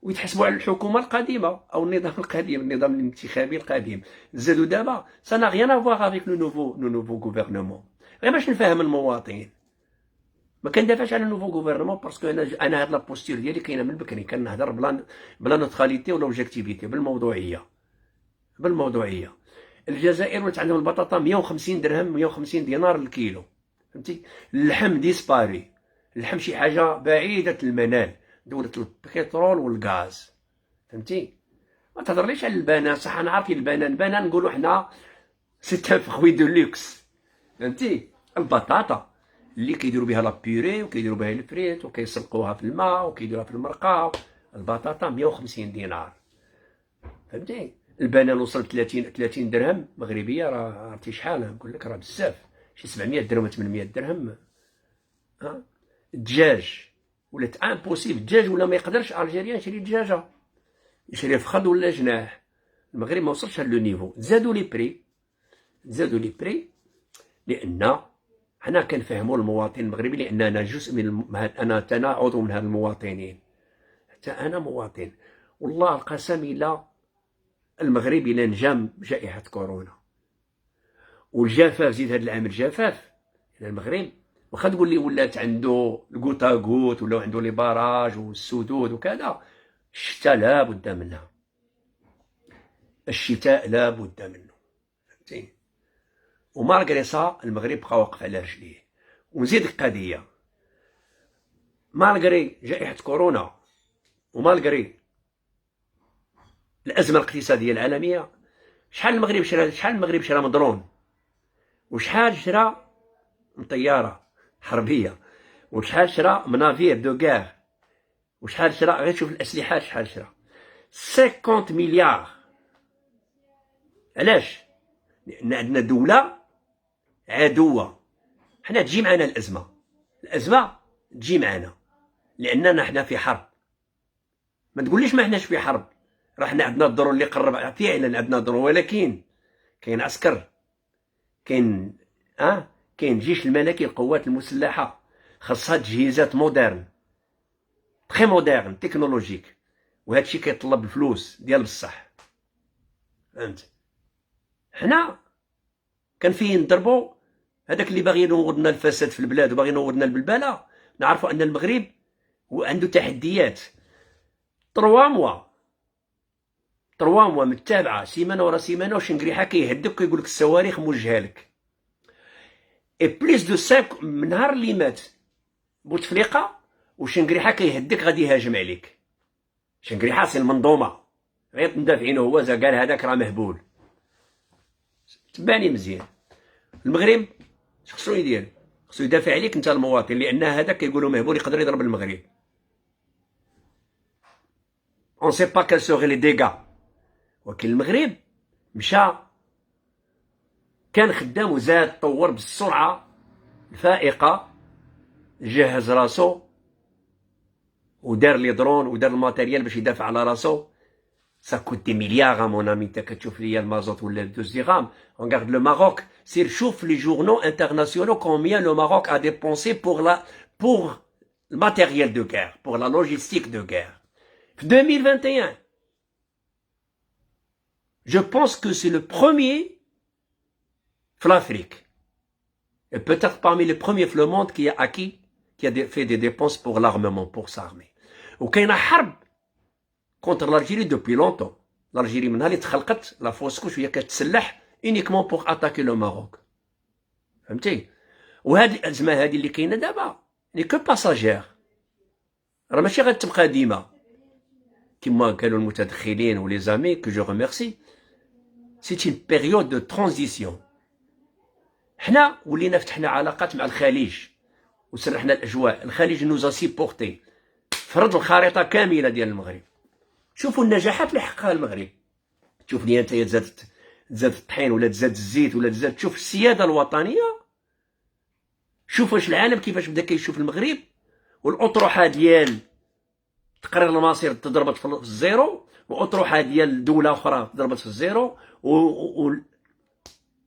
ويتحسبوا على الحكومه القديمه او النظام القديم، النظام الانتخابي القديم. زادوا دابا سا نا غيان افواغ افيك لو نوفو غوفرنمون. غير باش نفهم المواطنين، ما كندافعش على النوفو غوفرنمون باسكو انا هاد لابوستير ديالي كاينه من بكري، كنهضر بلا نوتراليتي ولا اوبجيكتيفيتي، بالموضوعيه. الجزائر ولات عندهم البطاطا 150 درهم 150 دينار الكيلو، فهمتي. اللحم ديسباري، اللحم شي حاجه بعيده المنال، دوله البترول والغاز، فهمتي. ما تهضرليش على البنان، صح انا عارفين البنان نقولوا حنا سيت ان فخوي دو لوكس، فهمتي. البطاطا اللي كيديروا بها لا بيوري وكيديروا بها الفريت وكيسلقوها في الماء وكيديروها في المرقه، البطاطا 150 دينار، فهمتي. البنان وصل 30 درهم مغربيه، راه عرفتي شحال نقول لك، راه بزاف، شي 700 درهم 800 درهم. ها الدجاج ولات امبوسيبل، الدجاج ولا ما يقدرش الجيريان يشري دجاجه، يشري فخذ ولا جناح. المغرب ما وصلش لهذا لو نيفو. زادوا لي بري لان حنا كنفهموا المواطن المغربي، لان انا جزء من انا عضو من هاد المواطنين، حتى انا مواطن. والله القسم الا المغرب الا نجا بجائحه كورونا والجفاف، زيد هاد العام الجفاف، المغرب واخا تقول لي ولات عنده الكوتا كوت ولا عنده لي باراج والسدود وكذا، الشتاء لا بد منها، الشتاء لا بد منه، فهمتي. ومالغري سا المغرب بقى واقف على رجليه. ونزيد القضيه، مالغري جائحه كورونا ومالغري الازمه الاقتصاديه العالميه، شحال المغرب شرا من درون، وشحال شرا من طياره حربيه، وشحال شرا من نافير دو كار، وشحال شرا، غير شوف الاسلحه شحال شرا، 50 مليار. علاش؟ لان عندنا دوله عدوه، حنا تجي معنا الازمه تجي معنا، لاننا حنا في حرب. ما تقوليش ما حناش في حرب، راه حنا عندنا الضرور اللي قرب، فعلا عندنا الضرور، ولكن كاين عسكر، كاين الجيش الملكي، القوات المسلحه خاصها تجهيزات مودرن، تري مودرن تكنولوجيك، وهذا الشيء كيطلب الفلوس ديال بصح، فهمت. حنا كان فيه نضربوا هذاك اللي باغي ينوض لنا الفساد في البلاد وباغي ينوض لنا البلبله. نعرفوا ان المغرب عنده تحديات. 3 موا متابعه، سيمانه ورا سيمانه، وشنقريحه كيهدك ويقول لك الصواريخ موجهه لك. اي بليس دو 5 من نهار اللي مات بوتفليقه وشنقريحه كيهدك غادي يهاجم عليك. شنقريحه سي المنظومه، غير مدافعين هو قال هذاك راه مهبول. تباني مزيان. المغرب خصو يدير، خصو يدافع عليك انت المواطن، لان هذاك كيقولوا مهبول يقدر يضرب المغرب. اون سي با كال سوغي لي ديغا، ولكن المغرب مشى كان خدام وزاد طور بالسرعه الفائقة جهز راسو ودار لي درون ودار الماتيريال باش يدافع على راسو. Ça coûte des milliards, mon ami. انت كتشوف ليا المازوت ولا 2 درهم. Regarde le Maroc. سير شوف les journaux internationaux combien le Maroc a dépensé pour le matériel de guerre, pour la logistique de guerre. En 2021, je pense que c'est le premier en Afrique. Et peut-être parmi les premiers في le monde qui a fait des dépenses pour l'armement, pour s'armer. وكاينه حرب contre l'Algérie depuis longtemps. L'Algérie من اللي تخلقت لا فوسكوش هي كتسلح uniquement pour attaquer le Maroc. فهمتي؟ وهذه الأزمة هذه اللي كاينه دابا اللي كو باساجير، راه ماشي غتبقى ديما كما قالوا المتدخلين ولي زامي كو جو ريميرسي. سي une période de transition. حنا ولينا فتحنا علاقات مع الخليج وسرحنا الأجواء. الخليج نوزا سيبورتي، فرض الخريطة كاملة ديال المغرب. شوفوا النجاحات اللي حققها المغرب. تشوف لي انت تزاد الطحين ولا تزاد الزيت ولا تزاد، تشوف السياده الوطنيه. شوف واش العالم كيفاش بدا كيشوف المغرب. والاطروحه ديال تقرير المصير تضربت في الزيرو، واطروحه ديال دوله اخرى تضربت في الزيرو،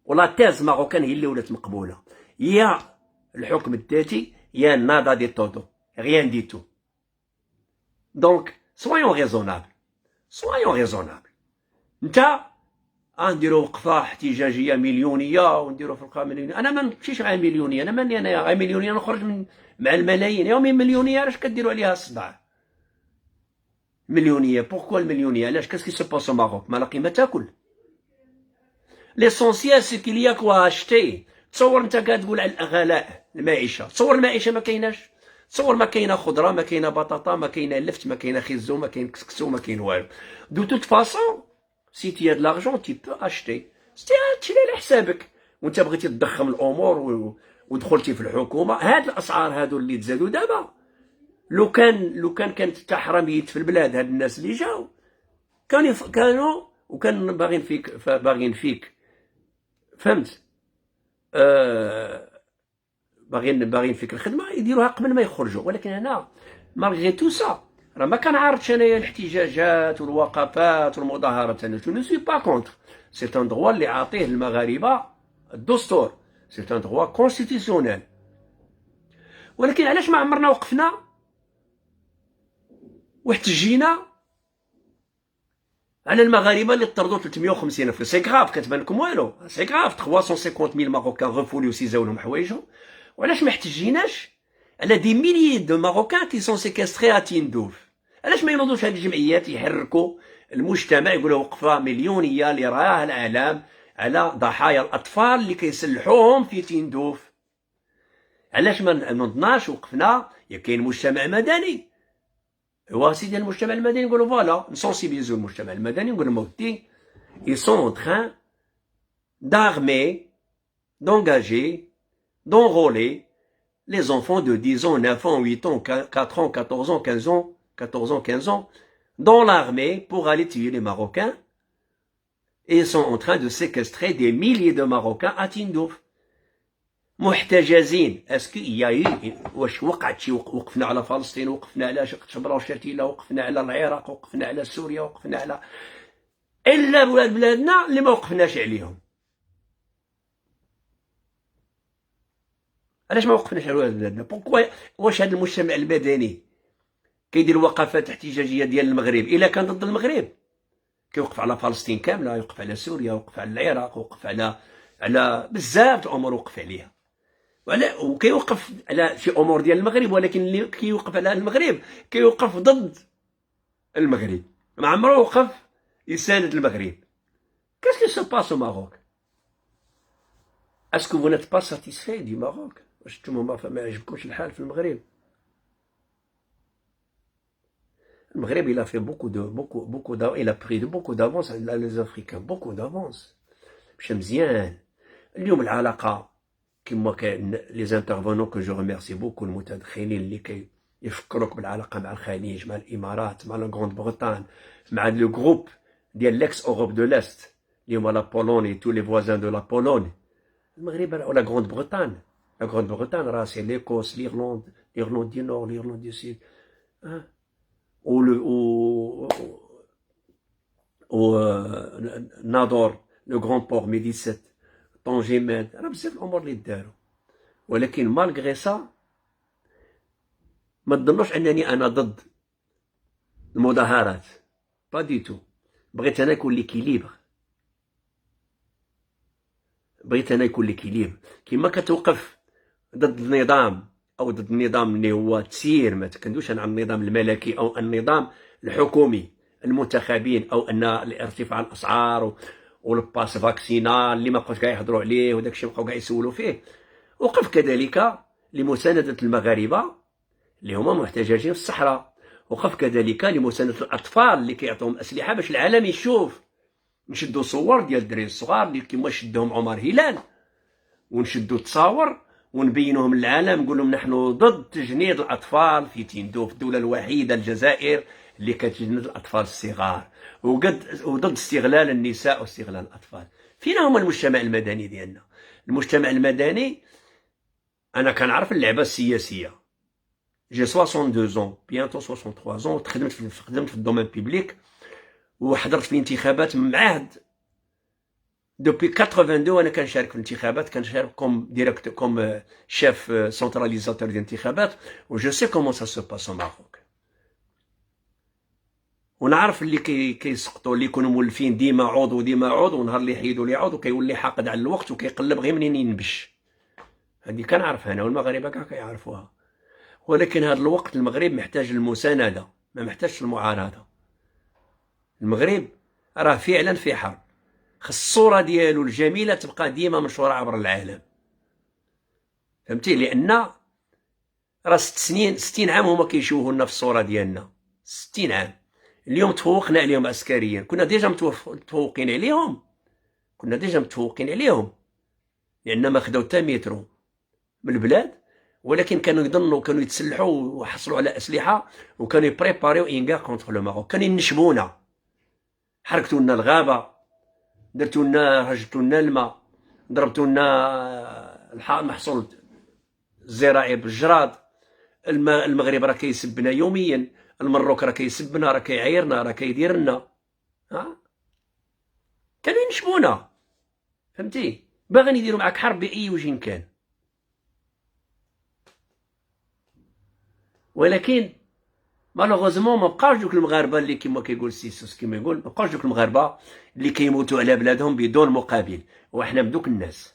ولا تيز ماروكان هي اللي ولات مقبوله. يا الحكم الذاتي يا نادا دي تودو، غيان دي تو. دونك soyons raisonnables. نتا نديرو وقفه احتجاجيه مليونيه ونديرو فرقه مليونيه. انا ما نمشيش مع المليونيه، انا ماني انايا مليونيه نخرج مع الملايين. يومين مليونيه علاش كديروا عليها الصداع؟ مليونيه بوركوا المليونيه؟ علاش؟ كاسكي سو باس او ماروك؟ ما لاقي ما تاكل. ليسونسيال سي كيل يا كوا اشتي. تصور انت كتقول على الغلاء المعيشه، تصور المعيشه ما كايناش. تصور ما كاينه خضره، ما كاينه بطاطا، ما كاينه لفت، ما كاينه خيزو، ما كاين كسكسو، ما كاين والو. دو توت فاصون سي تي د لارجون تي بو اشتي، تشري على حسابك. وانت بغيتي تضخم الامور ودخلتي في الحكومه. هاد الاسعار هادو اللي تزادوا دابا، لو كان كانت تحرميت في البلاد، هاد الناس اللي جاو كانوا وكان باغيين فيك فهمت؟ باغيين فيك الخدمه يديروها قبل ما يخرجوا. ولكن هنا مالغري تو سا راه ما كنعارضش انايا الاحتجاجات والوقفات والمظاهرات. انا جو نو سوي با كونتر، سي ان دروا اللي عاطيه المغاربه الدستور، سي ان دروا كونستيتيسيونيل. ولكن علاش ما عمرنا وقفنا واحتجينا على المغاربه اللي طردوا 350 الف؟ سي غراف، كتبان لكم والو؟ سي غراف. 350,000 ماروكان غفولي وسيزاو لهم حوايجهم. وعلاش ما احتجيناش على دي ميليي دو ماروكان كي سون سيكستري ا تيندوف؟ علاش ما ينوضوش هاد الجمعيات يحركوا المجتمع، يقولوا وقفه مليونيه اللي راها الاعلام على ضحايا الاطفال اللي كيسلحوهم في تيندوف؟ علاش ما نوضناش وقفنا؟ كاين مجتمع مدني، هو سيدي المجتمع المدني نقولوا فوالا نسونسيبيزيو المجتمع المدني، نقول لهم ودي ils sont en train d'armer, d'engager, d'enrôler les enfants de 10 ans, 9 ans, 8 ans, 4 ans, 14 ans, 15 ans, 15 ans dans l'armée pour aller tuer les Marocains. Et ils sont en train de séquestrer des milliers de Marocains à Tindouf. محتجزين. اسكو ياي واش وقعت شي وقفنا على فلسطين، وقفنا على شبرا وشتيله، وقفنا على العراق، وقفنا على سوريا، وقفنا على الا بلادنا اللي ما وقفناش عليهم. علاش ما وقفناش على بلادنا؟ بوركوا؟ واش هذا المجتمع المدني كيدير وقفات احتجاجيه ديال المغرب الا كان ضد المغرب كيوقف على فلسطين كامله، يوقف على سوريا، يوقف على العراق، يوقف على بزاف الامور وقف عليها، وكيوقف على شي امور ديال المغرب. ولكن اللي كيوقف على المغرب كيوقف ضد المغرب، ما عمره وقف يساند المغرب. كاسكو سو باس او ماروك؟ اسكو فو نيت با ساتيسفاي دي ماروك؟ واش نتوما ما عجبكمش الحال في المغرب؟ المغرب il a fait beaucoup il a pris beaucoup d'avance على les Africains، beaucoup d'avance. مشى مزيان. اليوم العلاقه كما كان لي زانترفونون كو جو ريميرسي بوكو، المتدخلين اللي كيفكروك بالعلاقه مع الخليج، مع الامارات، مع لا غروند بريطان، مع لو جروب ديال ليكس اوروب دو لاست اللي هما لا بولوني، تو لي فوازان دو لا بولوني، المغرب ولا غروند بريطان لا غروند بريطان راه سي ليكوس، l'Irlande du Nord, l'Irlande du Sud. Hein. Ou نادور، لو غران بور، ميديسيت، طنجيمان، راه بزاف الامور اللي داروا. ولكن مالغري سا ما تظنوش انني انا ضد المظاهرات، با دي تو. بغيت انا يكون ليكيليبر، بغيت انا يكون ليكيليبر. كيما كتوقف ضد النظام او ضد النظام اللي هو تسيير، ما تكندوش انا عن النظام الملكي او النظام الحكومي المنتخبين، او ان ارتفاع الاسعار والباس فاكسينال اللي ما بقاوش كاع يهضروا عليه وداك الشيء بقاو كاع يسولوا فيه. وقف كذلك لمساندة المغاربة اللي هما محتججين في الصحراء. وقف كذلك لمساندة الأطفال اللي كيعطوهم أسلحة باش العالم يشوف. نشدو صور ديال الدراري الصغار اللي كيما شدهم عمر هلال، ونشدو تصاور ونبينوهم للعالم، نقول لهم نحن ضد تجنيد الأطفال في تيندو، في الدولة الوحيدة الجزائر اللي كتجند الأطفال الصغار، وضد استغلال النساء واستغلال الأطفال. فين هما المجتمع المدني ديالنا؟ المجتمع المدني أنا كنعرف اللعبة السياسية. جي 62 زون، بيانتو 63 زون، خدمت في الدومين بيبليك، وحضرت في الانتخابات من عهد دوبي 82. انا كنشارك في الانتخابات، كنشارك كوم ديريكت، كوم شيف سنتراليزاتور ديال الانتخابات، و جو سي كومون سا سو باس او ماروك. ونعرف اللي كيسقطوا، اللي يكونوا مولفين ديما عوض وديما عوض، ونهار اللي يحيدوا لي عوض وكيولي حاقد على الوقت وكيقلب غير منين ينبش. هذه كنعرفها انا والمغاربه كاع كيعرفوها. ولكن هذا الوقت المغرب محتاج المسانده، ما محتاجش المعارضه. المغرب راه فعلا في حرب، خص الصوره ديالو الجميله تبقى ديما منشوره عبر العالم، فهمتي؟ لان راه 60 عام هما كيشوفوا لنا في الصوره ديالنا، 60 عام. اليوم تفوقنا عليهم عسكريا، كنا ديجا متفوقين عليهم، لان ما خداو حتى مترو من البلاد. ولكن كانوا يظنوا، كانوا يتسلحوا وحصلوا على اسلحه، وكانوا يبريباريو انغا كونتر لو ماروك. كانوا ينشبونا، حركتوا لنا الغابه، درتوا لنا، هجرتوا لنا الماء، ضربتوا لنا المحصول الزراعي بالجراد. المغرب راه كيسبنا يوميا، المروك راه كيسبنا، راه كيعايرنا، راه كيدير لنا. كانوا ينشبونا، فهمتي؟ باغيين يديروا معاك حرب باي وجه كان. ولكن مالوغوزمون ما بقاوش دوك المغاربه اللي كيما كيقول سيسوس، كيما يقول ما بقاوش دوك المغاربه اللي كيموتوا على بلادهم بدون مقابل. وحنا من دوك الناس،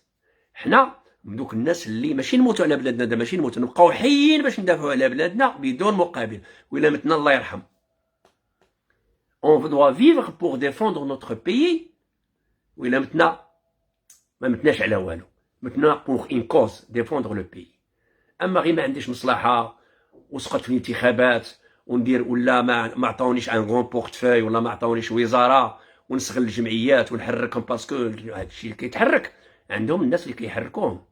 حنا من دوك الناس اللي ماشي نموتوا على بلادنا، دا ماشي نموتوا، نبقاو حيين باش ندافعوا على بلادنا بدون مقابل. وإلا متنا الله يرحم. on doit vivre pour défendre notre pays. وإلا متنا ما متناش على والو، متنا pour une cause défendre le pays. اما غير ما عنديش مصلحه وسقط في الانتخابات وندير، ولا ما عطاونيش ان غون بورتفاي، ولا ما عطاونيش وزاره، ونسغل الجمعيات ونحركهم، باسكو هادشي اللي كيتحرك عندهم الناس اللي كيحركوهم،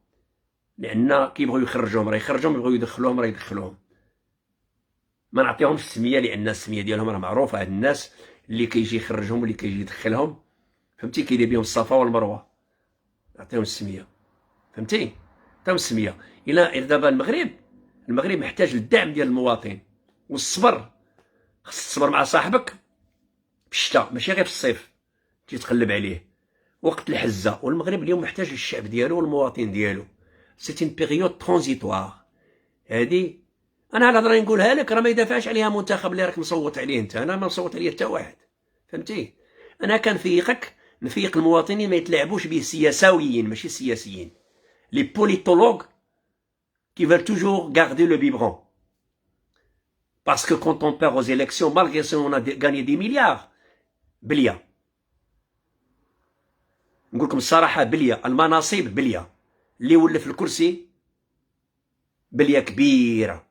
لان كيبغيو يخرجوهم راه يخرجوهم، يبغيو يدخلوهم راه يدخلوهم. ما نعطيهمش السميه لان السميه ديالهم راه معروفه. هاد الناس اللي كيجي يخرجهم واللي كيجي يدخلهم، فهمتي؟ كيدير بهم الصفا والمروه، نعطيهم السميه، فهمتي؟ نعطيهم السميه. الى دابا المغرب محتاج للدعم ديال المواطن والصبر. خص تصبر مع صاحبك في الشتاء، ماشي غير في الصيف تجي تقلب عليه وقت الحزه. والمغرب اليوم محتاج الشعب ديالو والمواطن ديالو. سيت ان بيريود ترانزيتوار. هادي انا على هضره نقولها لك، راه ما يدافعش عليها منتخب اللي راك مصوت عليه انت. انا ما مصوت عليه حتى واحد، فهمتي؟ انا كنفيقك، نفيق المواطنين ما يتلاعبوش به سياساويين ماشي سياسيين. لي بوليتولوج qui veulent toujours garder le biberon. Parce que quand on perd aux élections, malgré ça on a gagné des milliards, بليه. نقول لكم الصراحه، بليه. المناصب بليه، اللي ولا في الكرسي بليه كبيره.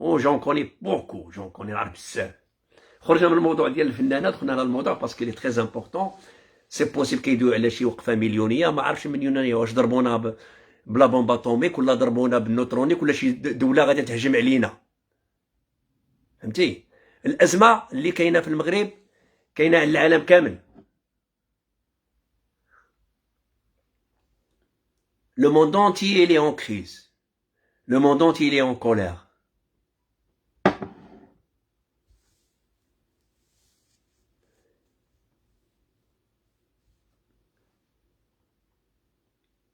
جون كوني بوكو، جون كوني، نعرف بزاف. خرجنا من الموضوع ديال الفنانات، دخلنا على الموضوع باسكو لي تري امبورطون. سي بوسيبل كيدويو على شي وقفه مليونيه، ما عرفتش مليونيه واش ضربونا بلا بومب اتوميك، ولا ضربونا بالنوترونيك، ولا شي دوله غادي تهجم علينا، فهمتي؟ الازمه اللي كاينه في المغرب كاينه على العالم كامل. Le monde entier, il est en crise. Le monde entier, il est en colère.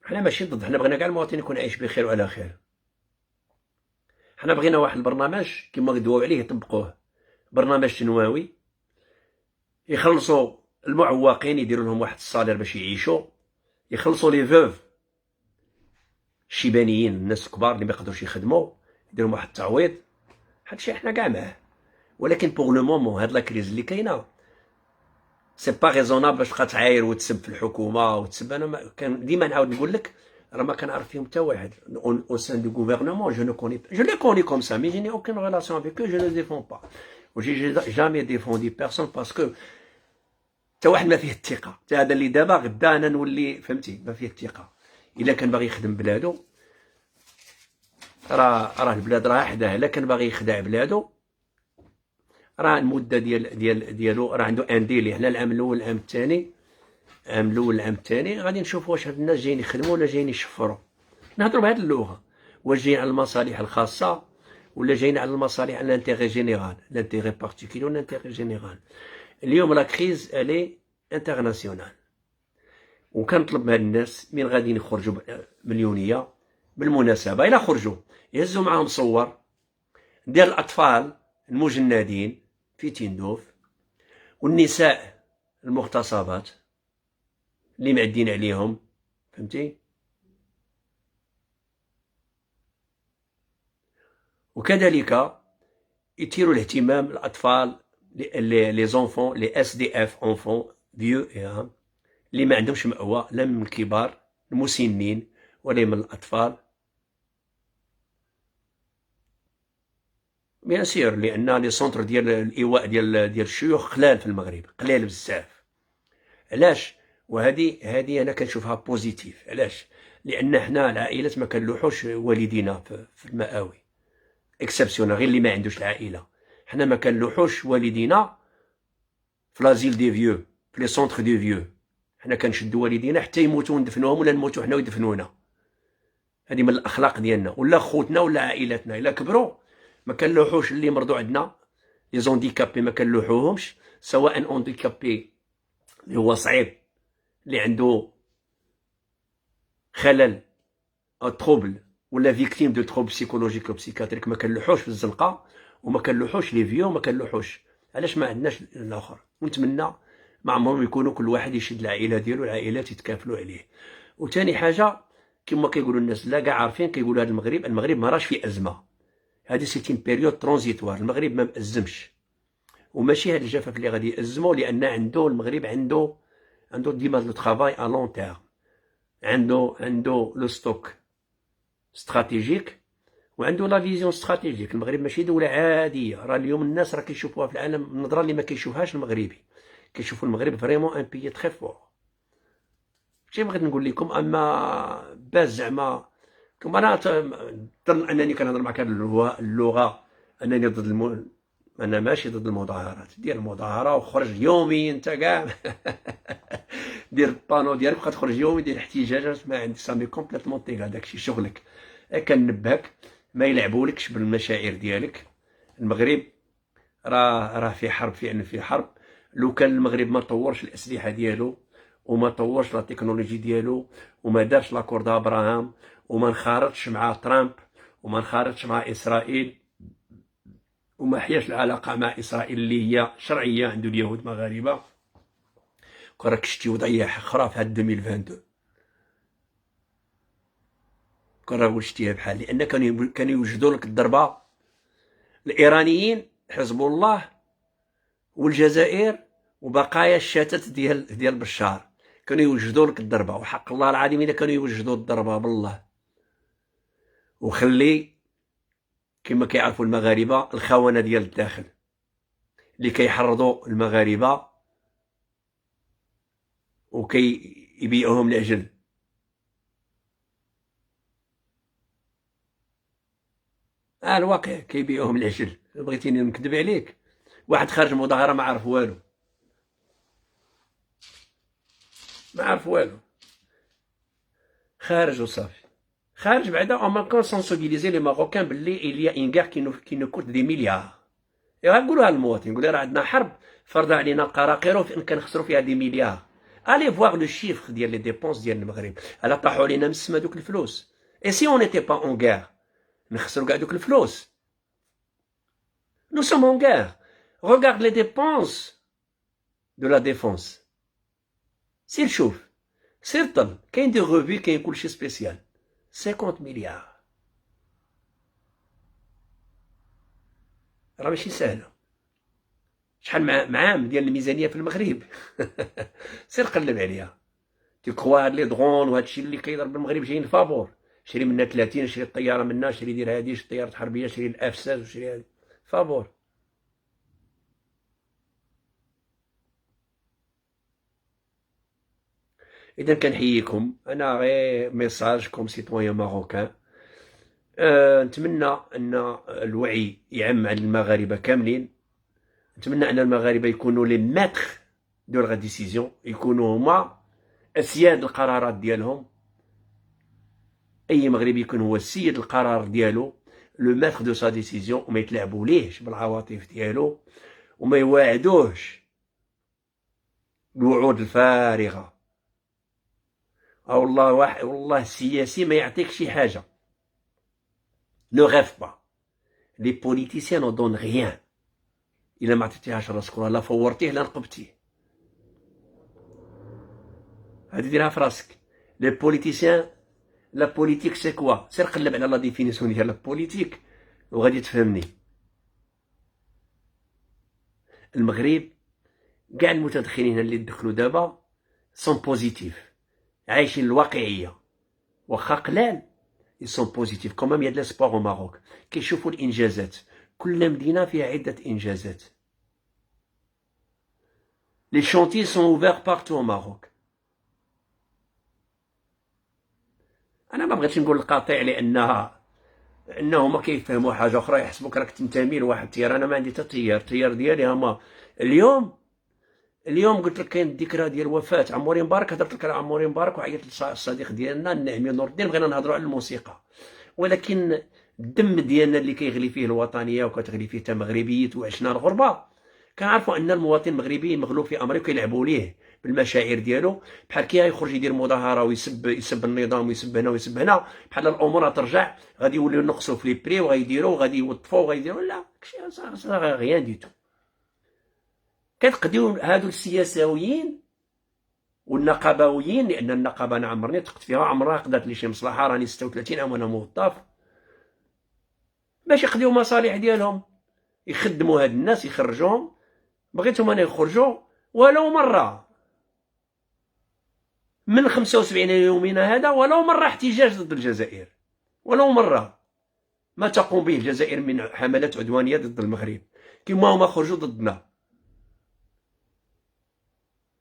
حنا ماشي ضد، حنا بغينا كاع المواطن يكون عايش بخير وعلى خير. حنا بغينا واحد البرنامج كما غدواو عليه يطبقوه، برنامج تنواوي يخلصوا المعوقين، يديروا لهم واحد الصالير باش يعيشوا، يخلصوا لي فوف الشيبانيين، الناس الكبار اللي ما يقدروش يخدموا، يديروا واحد التعويض. هادشي حنا كاع معاه. ولكن بوغ لو مومون هاد لا كريز اللي كاينه سي با ريزونابل باش تبقى تعاير وتسب في الحكومه وتسب. انا كان ديما نعاود نقول لك راه ما كنعرف فيهم حتى واحد او سان دو غوفرنمون. جو نو كوني جو لي كوني كوم سا مي جو ني اوكين ريلاسيون افيك جو نو ديفون با وجي جامي ديفوندي بيرسون باسكو حتى واحد ما فيه الثقه. حتى هذا اللي دابا غدا انا نولي فهمتي ما فيه الثقه. الا كان باغي يخدم بلادو راه البلاد راه حداه. الا كان باغي يخدع بلادو راه المده ديالو راه عنده ان ديلي. حنا العام الاول العام الثاني، العام الاول العام الثاني غادي نشوفوا واش هاد الناس جايين يخدموا ولا جايين يشفروا. نهضروا بهاد اللغه، واش جايين على المصالح الخاصه ولا جايين على المصالح على الانتيغي جينيرال، الانتيغي بارتيكولي ولا الانتيغي جينيرال. اليوم لا كريز الي انترناسيونال، وكنطلب من هاد الناس من غادي يخرجوا مليونيه بالمناسبه الا خرجوا يهزوا معاهم صور ديال الاطفال المجندين في تندوف والنساء المغتصبات اللي معدين عليهم، فهمتي؟ وكذلك يثيروا الاهتمام الاطفال لي زونفون لي اس دي اف اونفون فيو اللي ما عندهمش مأوى لا من الكبار المسنين ولا من الاطفال. بيان سير لان لي سونتر ديال الايواء ديال الشيوخ قلال في المغرب، قلال بزاف. علاش؟ وهذه انا كنشوفها بوزيتيف. علاش؟ لان حنا العائلات ما كنلوحوش والدينا في المآوي اكسبسيونال، غير اللي ما عندوش العائله. حنا ما كنلوحوش والدينا في لازيل دي فيو، في لي سونتر دي فيو. حنا كنشدوا والدينا حتى يموتوا وندفنوهم ولا نموتوا حنا ويدفنونا. هذه من الاخلاق ديالنا. ولا خوتنا ولا عائلاتنا الا كبروا ما كنلوحوش اللي مرضوا عندنا لي زونديكابي، ما كنلوحوهمش، سواء اونديكابي اللي هو صعيب اللي عنده خلل او تروبل ولا فيكتيم دو تروبل سيكولوجيك او بسيكاتريك، ما كنلوحوش في الزنقه وما كنلوحوش لي فيو، ما كنلوحوش. علاش ما عندناش الاخر؟ ونتمنى ما عمرهم يكونوا كل واحد يشد العائله ديالو، العائلات يتكافلوا عليه. وثاني حاجه كما كيقولوا الناس لا كاع عارفين، كيقولوا هذا المغرب ما راش في ازمه. هذه سيتين بيريود ترانزيتوار. المغرب ما مأزمش، وماشي هاد الجفاف اللي غادي يأزموا، لان المغرب عنده ديما لو ترافاي ا لون تيرم، عنده لو ستوك استراتيجيك وعنده لا فيزيون استراتيجيك. المغرب ماشي دوله عاديه. راه اليوم الناس راه كيشوفوها في العالم النظره اللي ما كيشوفهاش المغربي. كيشوفوا المغرب فريمون ان بيي تري فور. شي بغيت نقول لكم اما باز زعما كما انا نظن انني كنهضر معك هذه اللغه انني ضد انا ماشي ضد المظاهرات. دير المظاهره وخرج يومي انت كاع دير البانو ديالك بقى تخرج يومي دير احتجاجات، ما عندي سامي كومبليتمون تيغال، داكشي شغلك. كنبهك ما يلعبولكش بالمشاعر ديالك. المغرب راه في حرب، فعلا في حرب. لو كان المغرب ما طورش الاسلحه ديالو وما طورش لا تكنولوجي ديالو وما دارش لاكورد ابراهام وما انخرطش مع ترامب وما انخرطش مع اسرائيل وما حياش العلاقه مع اسرائيل اللي هي شرعيه عند اليهود مغاربه، راك شتي وضعيه اخرى في هاد 2022 كون شتيها بحال. لان كانوا يوجدوا لك الضربه الايرانيين، حزب الله والجزائر وبقايا الشتات ديال بشار، كانوا يوجدوا لك الضربه. وحق الله العظيم الا كانوا يوجدوا الضربه بالله. وخلي كما كيعرفوا المغاربه الخونه ديال الداخل اللي كيحرضوا المغاربه وكيبيعوهم العجل. الواقع كيبيعوهم العجل. بغيتيني نكذب عليك؟ واحد خارج مظاهره ما عرف والو، ما عرف والو، خارج وصافي. خارج بعدا اون مام كون سونسيبيليزي لي ماروكان باللي إليا إن كاع كي نو كوت دي مليار. غنقولوها للمواطن، نقول راه عندنا حرب فرض علينا قراقير في ان كنخسروا فيها دي مليار. الي فواغ لو شيفر ديال لي ديبونس ديال المغرب، على طاحوا علينا من السما دوك الفلوس. اي سي اون نيتي با اون غير نخسروا كاع دوك الفلوس. نو سوم اون غير. Regarde les dépenses de la défense. سير شوف، سير طل، كاين دي غوفي، كاين كلشي سبيسيال. 50 مليار راه ماشي ساهله. شحال معام ديال الميزانيه في المغرب؟ سير قلب عليها. تكخوا هاد لي درون وهادشي اللي كيضرب المغرب جايين فابور. شري منا 30، شري الطياره منا، شري دير هادي، شري طياره حربيه، شري الافساس وشري هادي فابور. اذا كنحييكم، انا غير ميساج كوم سيتويان ماروكان. نتمنى ان الوعي يعم على المغاربه كاملين. نتمنى ان المغاربه يكونوا لي ماتر دو لا ديسيزيون، يكونوا هما اسياد القرارات ديالهم. اي مغربي يكون هو السيد القرار ديالو، لو ماتر دو سا ديسيزيون، وما يتلاعبوليش بالعواطف ديالو، وما يواعدوهش الوعود الفارغه. والله والله السياسي ما يعطيك شي حاجه. Ne rêve pas. Les politiciens ne donnent rien. إلا ما عطيتيهاش راسك لا فورتيه لا نقبتيه. هادي ديرها في راسك. لي بوليتيسيان، لا بوليتيك سي كوا؟ سير قلب على لا ديفينيسيون ديال لا بوليتيك وغادي تفهمني. المغرب كاع المتدخلين اللي دخلوا دابا سون بوزيتيف، عايشين الواقعيه، واخا قلال ils sont positifs. quand même il y a de l'espoir au Maroc. كيشوفوا الانجازات، كل مدينه فيها عده انجازات. les chantiers sont ouverts partout au Maroc. انا ما بغيتش نقول القطيع لانهم ما كيفهموا حاجه اخرى، يحسبوك راك تنتمي لواحد التيار. انا ما عندي حتى تيار، التيار ديالي هما اليوم قلت لك كاين الذكرى ديال وفاه عموري مبارك. هضرت لك على عموري مبارك وعيطت للصديق ديالنا النعمي نور الدين، بغينا نهضروا على الموسيقى، ولكن الدم ديالنا اللي كيغلي فيه الوطنيه وكتغلي فيه حتى مغربيه وعشنا الغربه، كنعرفوا ان المواطن المغربي مغلوب في امره وكيلعبوا ليه بالمشاعر ديالو. بحال كي يخرج يدير مظاهره ويسب النظام ويسب هنا ويسب هنا، بحال الامور غترجع غادي يوليو ينقصوا في لي بري وغيديروا وغادي يوظفوا وغيديروا. لا شي غيان ديتو. كتقديو هادو السياساويين والنقابويين، لان النقابه انا عمرني ثقت فيها، عمرها قدات لي شي مصلحه. راني 36 عام وانا موظف، باش يقضيو مصالح ديالهم، يخدموا هاد الناس، يخرجوهم. بغيتهم انا يخرجوا ولو مره من 75 يومنا هذا، ولو مره احتجاج ضد الجزائر، ولو مره ما تقوم به الجزائر من حملات عدوانيه ضد المغرب كما هما خرجوا ضدنا.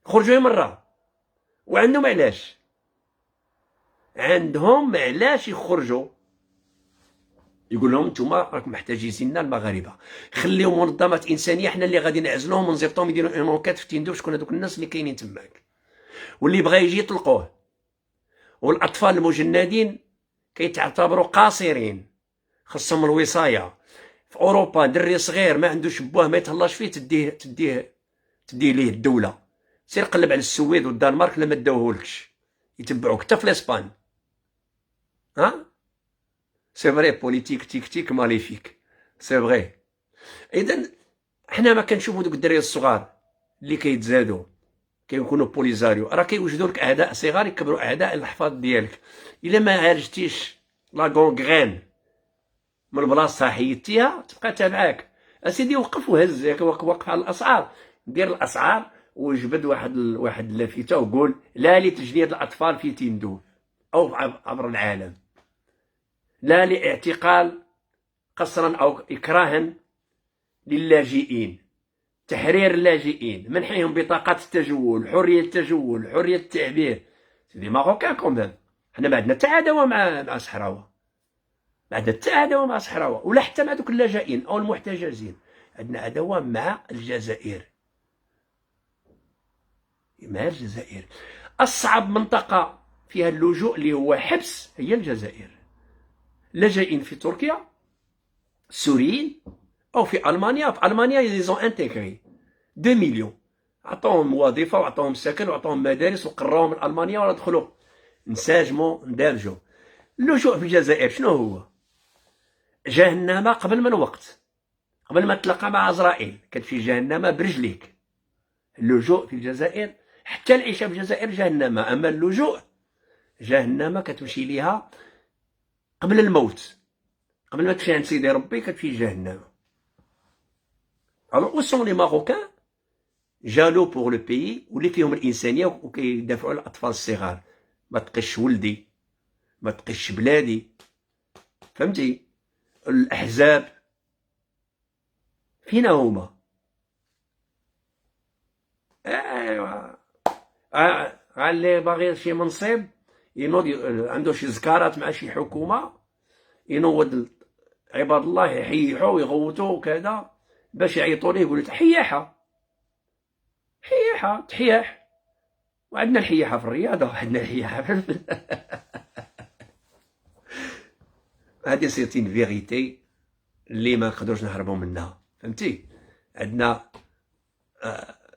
خرجوا مره، وعندهم علاش يخرجوا. يقول لهم نتوما راكم محتاجين المغاربه، خليهم منظمات انسانيه، حنا اللي غادي نعزلوهم ونزيبطوهم يديروا انونكات في تندوب شكون هذوك الناس اللي كاينين تماك، واللي بغى يجي يطلقوه. والاطفال المجندين كيتعتبروا قاصرين، خصهم الوصايه. في اوروبا دري صغير ما عندوش بوه ما يتهلاش فيه تديه ليه الدوله. سير قلب على السويد والدنمارك لما داوهولكش، يتبعوك حتى في الاسبان. ها سي فري، بوليتيك تيك ماليفيك، سي فري. اذا حنا ما كنشوفوا دوك الدراري الصغار اللي كيتزادوا كيكونوا بوليزاريو، راه كيوجدوا لك اعداء صغار يكبروا اعداء الحفاظ ديالك. الا ما عالجتيش لا كونغرين من بلاصتها حيدتيها تبقى تابعاك. اسيدي وقف وهز، وقف على الاسعار، دير الاسعار وجبد واحد اللافته وقول لا لتجنيد الاطفال في تندوب او عبر العالم، لا لاعتقال قسرا او اكراها للاجئين، تحرير اللاجئين، منحهم بطاقات التجول، حريه التجول، حريه التعبير. سيدي ماروكان كومام، حنا ما عندنا حتى عداوه مع الصحراوه، ما عندنا حتى عداوه مع الصحراوه ولا حتى مع دوك اللاجئين او المحتجزين. عندنا عداوه مع الجزائر، مع الجزائر. اصعب منطقه فيها اللجوء اللي هو حبس هي الجزائر. لاجئين في تركيا السوريين او في المانيا. في المانيا يزون انتيغري 2 مليون، عطاهم وظيفه وعطاهم سكن وعطاهم مدارس وقراهم من المانيا ولا دخلوا نساجموا ندارجوا. اللجوء في الجزائر شنو هو؟ جهنم قبل من وقت، قبل ما تلقى مع عزرائيل كانت في جهنم برجليك. اللجوء في الجزائر حتى العيشه في الجزائر جهنم، اما اللجوء جهنم كتمشي ليها قبل الموت، قبل ما تمشي عند سيدي ربي كتمشي جهنم. الوغ او سون لي ماروكان جالو بوغ لو بيي واللي فيهم الانسانيه وكيدافعوا على الاطفال الصغار. ما تقش ولدي، ما تقش بلادي، فهمتي؟ الاحزاب فينا هما؟ ايوا اللي باغي شي منصب ينوض عنده شي زكارات مع شي حكومه، ينوض عباد الله يحيحوا ويغوتوا وكذا باش يعيطوا ليه يقولوا تحياحه حياحه تحياح. وعندنا الحياحه في الرياضه وعندنا الحياحه في هذه سيتين فيغيتي اللي ما نقدروش نهربوا منها، فهمتي؟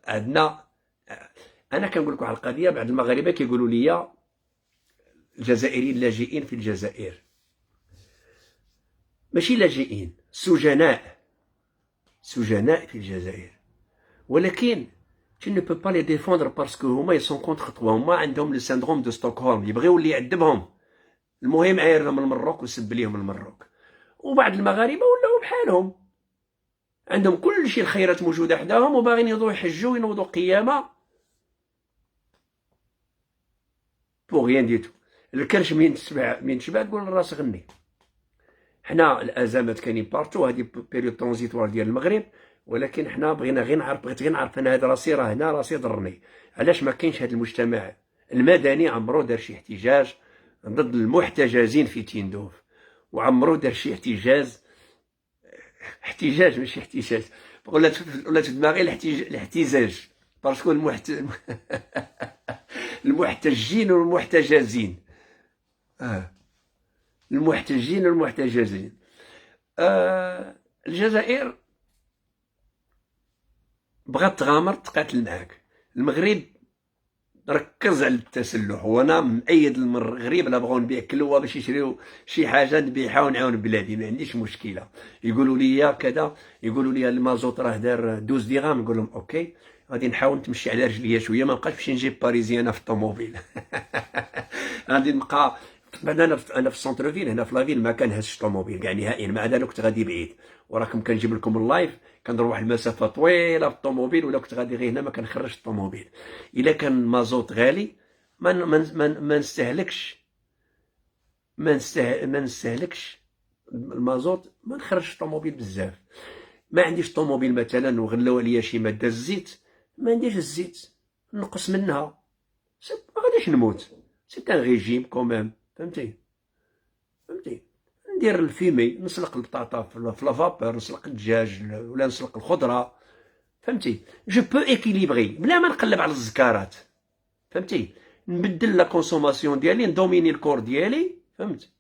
عندنا انا كنقول لكم على القضيه. بعض المغاربه كيقولوا لي الجزائريين لاجئين في الجزائر، ماشي لاجئين، سجناء في الجزائر، ولكن tu ne peux pas les défendre parce que هما ils sont contre toi. هما عندهم لو سيندروم دو ستوكهولم، يبغيو اللي يعذبهم. المهم عاير من المروك وسب ليهم المروك. وبعض المغاربه ولاو بحالهم، عندهم كل شيء الخيرات موجوده حداهم وباغيين يوضوا يحجوا وينوضوا قيامه بوغ ريان ديتو. الكرش من تشبع تقول الراس غني. حنا الازمات كاينين بارتو، هذه بيريود ترانزيتوار ديال المغرب، ولكن حنا بغينا غير نعرف، بغيت غير نعرف انا هذا راسي راه هنا راسي ضرني. علاش ما كاينش هذا المجتمع المدني عمرو دار شي احتجاج ضد المحتجزين في تيندوف، وعمرو دار شي احتجاج ماشي احتجاج، ولات في دماغي الاحتجاج باسكو المحتجين والمحتجزين. المحتجين والمحتجزين. الجزائر بغات تغامر تقاتل معاك. المغرب ركز على التسلح، وانا مأيد المغرب لا بغاو نبيع كلوه باش يشريو شي حاجه نبيعها ونعاون بلادي، ما عنديش مشكله. يقولوا لي كذا، يقولوا لي المازوت راه دار 12 درهم، نقول لهم اوكي غادي نحاول نتمشي على رجليا شويه، ما نبقاش نمشي نجيب باريزيانا في الطوموبيل. غادي نبقى بعد انا في السونتر فيل هنا في لافيل ما كنهزش طوموبيل كاع نهائيا، مع ذلك كنت غادي بعيد وراكم كنجيب لكم اللايف، كنروح المسافه طويله في الطوموبيل، ولا كنت غادي غير هنا ما كنخرجش الطوموبيل. الا كان المازوت غالي ما نستهلكش المازوت، ما نخرجش الطوموبيل بزاف. ما عنديش طوموبيل مثلا وغلاو عليا شي ماده الزيت، ما عنديش الزيت نقص منها، ما غاديش نموت، سي ان ريجيم كوميم، فهمتي؟ ندير الفيمي، نسلق البطاطا في لافابور، نسلق الدجاج ولا نسلق الخضره، فهمتي؟ جو بو ايكيليبري بلا ما نقلب على الزكارات، فهمتي؟ نبدل لا كونسوماسيون ديالي، ندوميني الكور ديالي، فهمت؟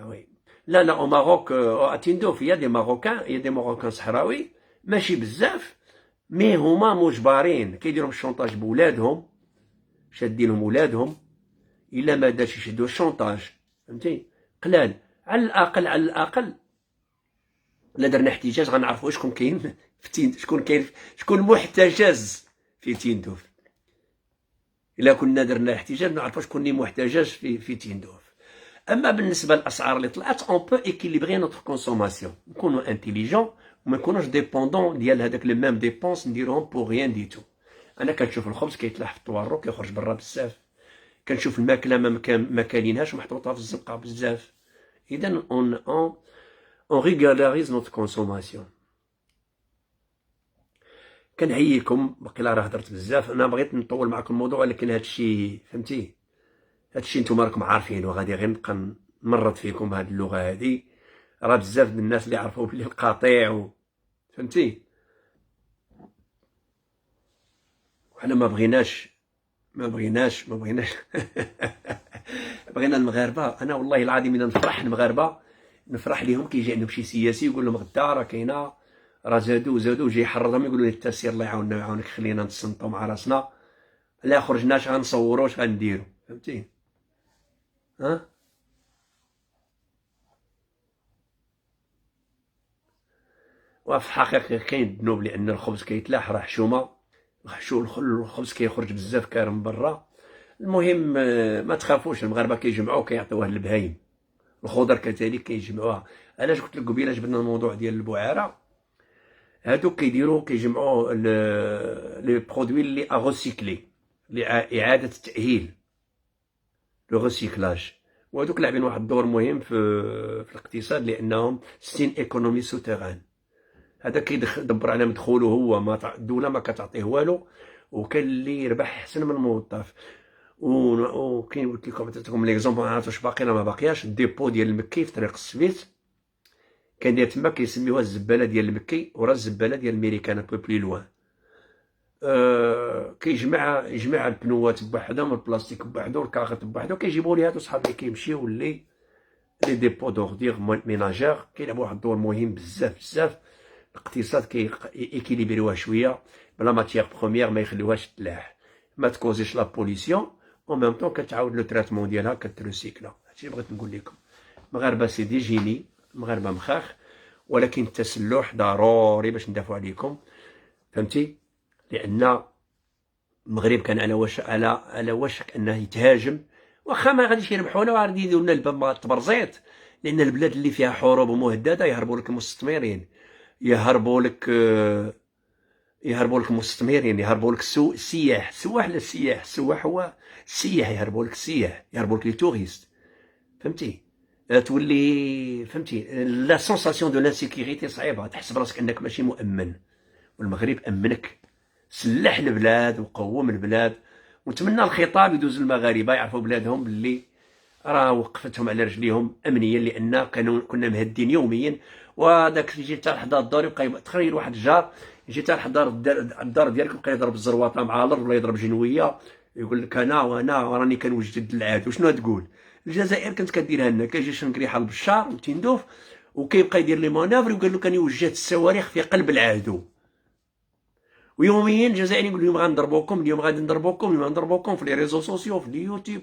وي. لا او ماروك اتيندوف يا دي ماروكان صحراوي ماشي بزاف، مي هما مجبرين كيديروا الشونطاج بولادهم، شادينهم ولادهم، الا ما دارش يشدوا الشونطاج، فهمتي؟ قلال على الاقل الا درنا احتجاج غنعرفوا شكون كاين في شكون محتجز في تيندوف. الا كنا درنا احتجاج نعرفوا شكون اللي محتجز في تيندوف. اما بالنسبه للاسعار اللي طلعت اون بو ايكيليبري نوتر كونسوماسيون، نكونوا انتيليجون وما نكونوش ديبوندون ديال هذاك لي ميم ديبونس نديروهم بوغ ريان ديتو. انا كنشوف الخبز كيتلاح في الطوارو كيخرج برا بزاف، كنشوف الماكله ما كالينهاش محطوطه في الزنقه بزاف. اذا اون ريغالاريز نوت كونسوماسيون. كنعييكم باقي راه هضرت بزاف، انا بغيت نطول معكم الموضوع، ولكن هادشي فهمتي، هادشي نتوما راكم عارفين، وغادي غير نبقى نمرض فيكم بهاد اللغه هادي. راه بزاف من الناس اللي عرفوا بلي القطيع فهمتي، وحنا ما بغيناش ما بغيناش بغينا المغاربه. انا والله العظيم اذا نفرح المغاربه نفرح ليهم كيجي عندهم شي سياسي يقول لهم غدا راه كاينه، راه زادوا جاي يحرضهم، يقولوا لي انت سير الله يعاوننا ويعاونك خلينا نتصنتوا مع راسنا، لا خرجناش غنصوروا اش غنديروا. فهمتي؟ ها وفي الحقيقه كاين الذنوب، لان الخبز كيتلاح راه حشومه، الخبز كيخرج بزاف كار من برا. المهم ما تخافوش، المغاربه كيجمعوا كيعطيوه للبهايم، الخضر كذلك كيجمعوها. علاش قلت لك قبيله جبنا الموضوع ديال البعاره، هادوك كيجمعوا لي برودوي اللي اغوسيكلي، لاعاده التاهيل، لو غوسيكلاج. وهادوك لاعبين واحد الدور مهم في الاقتصاد، لانهم ستين ايكونومي سوتيران. هذا كيدبر على مدخوله هو، ما الدوله ما كتعطيه والو، وكان اللي يربح احسن من الموظف. وكاين قلت لكم عطيتكم ليكزومبل، ما عرفتش باقي لا ما باقياش، الديبو ديال المكي في طريق السفيت كان داير تما كيسميوها الزباله ديال المكي، وراه الزباله ديال الميريكان بو بلي لوان. يجمع البنوات بوحدهم والبلاستيك بوحدو والكاغط بوحدو، كيجيبوا لي هادو صحاب اللي كيمشيو لي ديبو دورديغ ميناجير، كيلعبوا واحد الدور مهم بزاف. الاقتصاد كيكيليبريوها شويه بلا ماتيير بروميير، ما يخليوهاش تلاح، ما تكوزيش لا بوليسيون، و ميم طون كتعاود لو تريتمون ديالها كتروسيكلا. هادشي بغيت نقول لكم. المغاربه سيدي جيني، المغاربه مخاخ، ولكن التسلح ضروري باش ندافعوا عليكم. فهمتي؟ لان المغرب كان على وشك انه يتهاجم، واخا ما غاديش يربحونا وغادي يديروا لنا الباب تبرزيط، لان البلاد اللي فيها حروب ومهدده يهربوا لك المستثمرين، يهربوا لك المستثمرين، يهربوا لك السياح. السواح لا السياح، السواح هو السياح، يهربوا لك السياح، يهربوا لك لي توريست. فهمتي؟ تولي فهمتي لا سونساسيون دو لانسيكيوريتي صعيبه، تحس براسك انك ماشي مؤمن. والمغرب امنك، سلح البلاد وقوم البلاد، ونتمنى الخطاب يدوز للمغاربه يعرفوا بلادهم باللي راه وقفتهم على رجليهم امنيا، لان كنا مهدين يوميا. وهذاك يجي حتى لحدا الدار يبقى تخيل واحد الجار يجي حتى لحدا الدار ديالك يبقى يضرب الزرواطه مع الارض ولا يضرب جنويه، يقول لك انا راني كنوجد العاد. وشنو تقول؟ الجزائر كانت كديرها لنا، كيجي شنقريحه البشار وتندوف وكيبقى يدير لي مانافر وقال له كان يوجد الصواريخ في قلب العدو. ويوميا الجزائريين يقول اليوم غنضربوكم، اليوم غادي نضربوكم، اليوم غنضربوكم في لي ريزو سوسيو، في اليوتيوب،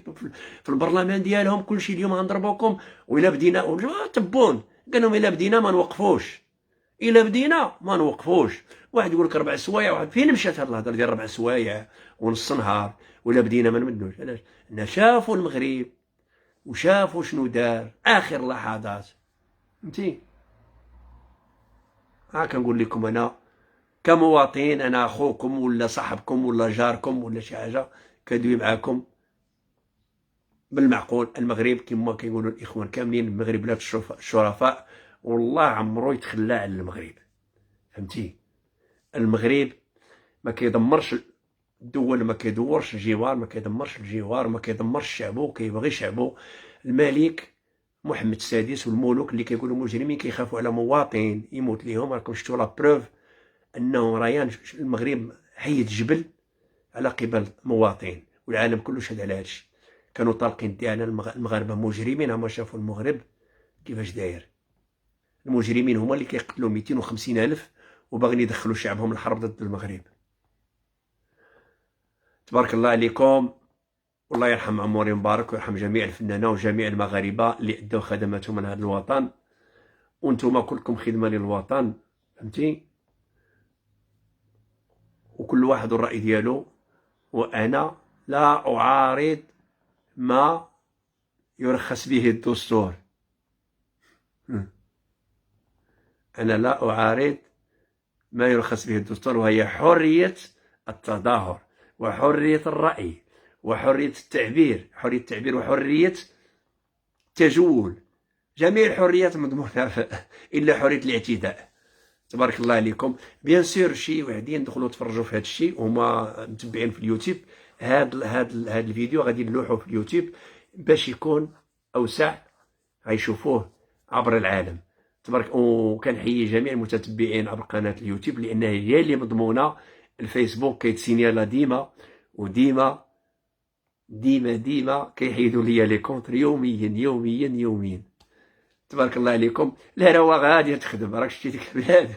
في البرلمان ديالهم، كلشي اليوم غنضربوكم. وإلا بدينا تبون، قال لهم إلا بدينا ما نوقفوش، إلا بدينا ما نوقفوش. واحد يقول لك 4 سوايع، واحد فين مشات هاد الهضره ديال 4 سوايع ونص نهار ولا بدينا ما نمدوش؟ علاش؟ لأن شافوا المغرب وشافوا شنو دار آخر لحظات. فهمتي؟ ها كنقول لكم أنا كمواطن، انا اخوكم ولا صاحبكم ولا جاركم ولا شي حاجه، كندوي معاكم بالمعقول. المغرب كما كيقولوا الاخوان كاملين، المغرب بلاد الشرفاء، والله عمرو يتخلى على المغرب. فهمتي؟ المغرب ما كيدمرش الدول، ما كيدورش الجوار، ما كيدمرش الجوار، ما كيدمرش شعبه، كيبغي شعبه. الملك محمد السادس والملوك اللي كيقولوا مجرمين كيخافوا على مواطن يموت ليهم. راكم شفتوا لا بروف انه ريان المغرب حيد جبل على قبل مواطن، والعالم كله شهد على هادشي. كانوا طالقين ديالنا المغاربه مجرمين، هما شافوا المغرب كيفاش داير. المجرمين هما اللي كيقتلوا 250 الف وباغيين يدخلوا شعبهم الحرب ضد المغرب. تبارك الله عليكم، والله يرحم عموري مبارك ويرحم جميع الفنانه وجميع المغاربه اللي ادوا خدماتهم من هذا الوطن، وانتم كلكم خدمه للوطن. فهمتي؟ وكل واحد الرأي ديالو، وأنا لا أعارض ما يرخص به الدستور. أنا لا أعارض ما يرخص به الدستور، وهي حرية التظاهر وحرية الرأي وحرية التعبير، حرية التعبير وحرية التجول. جميع الحريات مضمونة إلا حرية الاعتداء. تبارك الله عليكم. بيان سور شي وحدين دخلوا تفرجوا في هذا الشيء وهما متبعين في اليوتيوب. هاد الفيديو غادي نلوحوه في اليوتيوب باش يكون اوسع، غيشوفوه عبر العالم. تبارك. وكنحيي جميع المتتبعين عبر قناه اليوتيوب، لانها هي اللي مضمونه. الفيسبوك كيتسينيالا ديما وديما ديما كيحيدوا ليا لي كونتر يوميا. تبارك الله عليكم. لا راه غادي تخدم، راك شتي ديك البلاد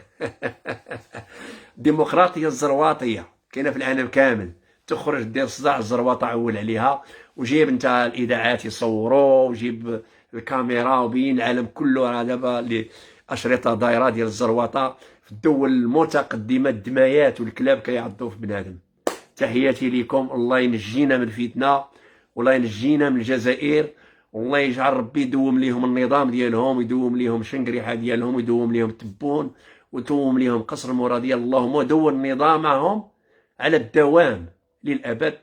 الديمقراطيه الزرواطيه كاينه في العالم كامل. تخرج دير صداع الزرواطه عول عليها، وجيب انت الاذاعات يصوروا، وجيب الكاميرا وبين العالم كله. راه دابا اشرطه دايره ديال الزرواطه في الدول المتقدمه، الدمايات والكلاب كيعضوا في بنادم. تحياتي لكم، الله ينجينا من الفتنه، والله ينجينا من الجزائر، والله يجعل ربي يدوم ليهم النظام ديالهم، يدوم ليهم شنقريحه ديالهم، يدوم ليهم تبون، ويدوم ليهم قصر المراديه. اللهم دون نظامهم على الدوام للابد.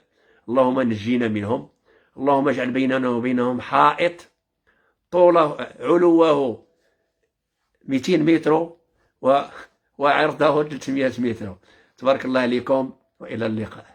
اللهم نجينا منهم. اللهم اجعل بيننا وبينهم حائط طوله علوه 200 متر وعرضه 300 متر. تبارك الله عليكم، والى اللقاء.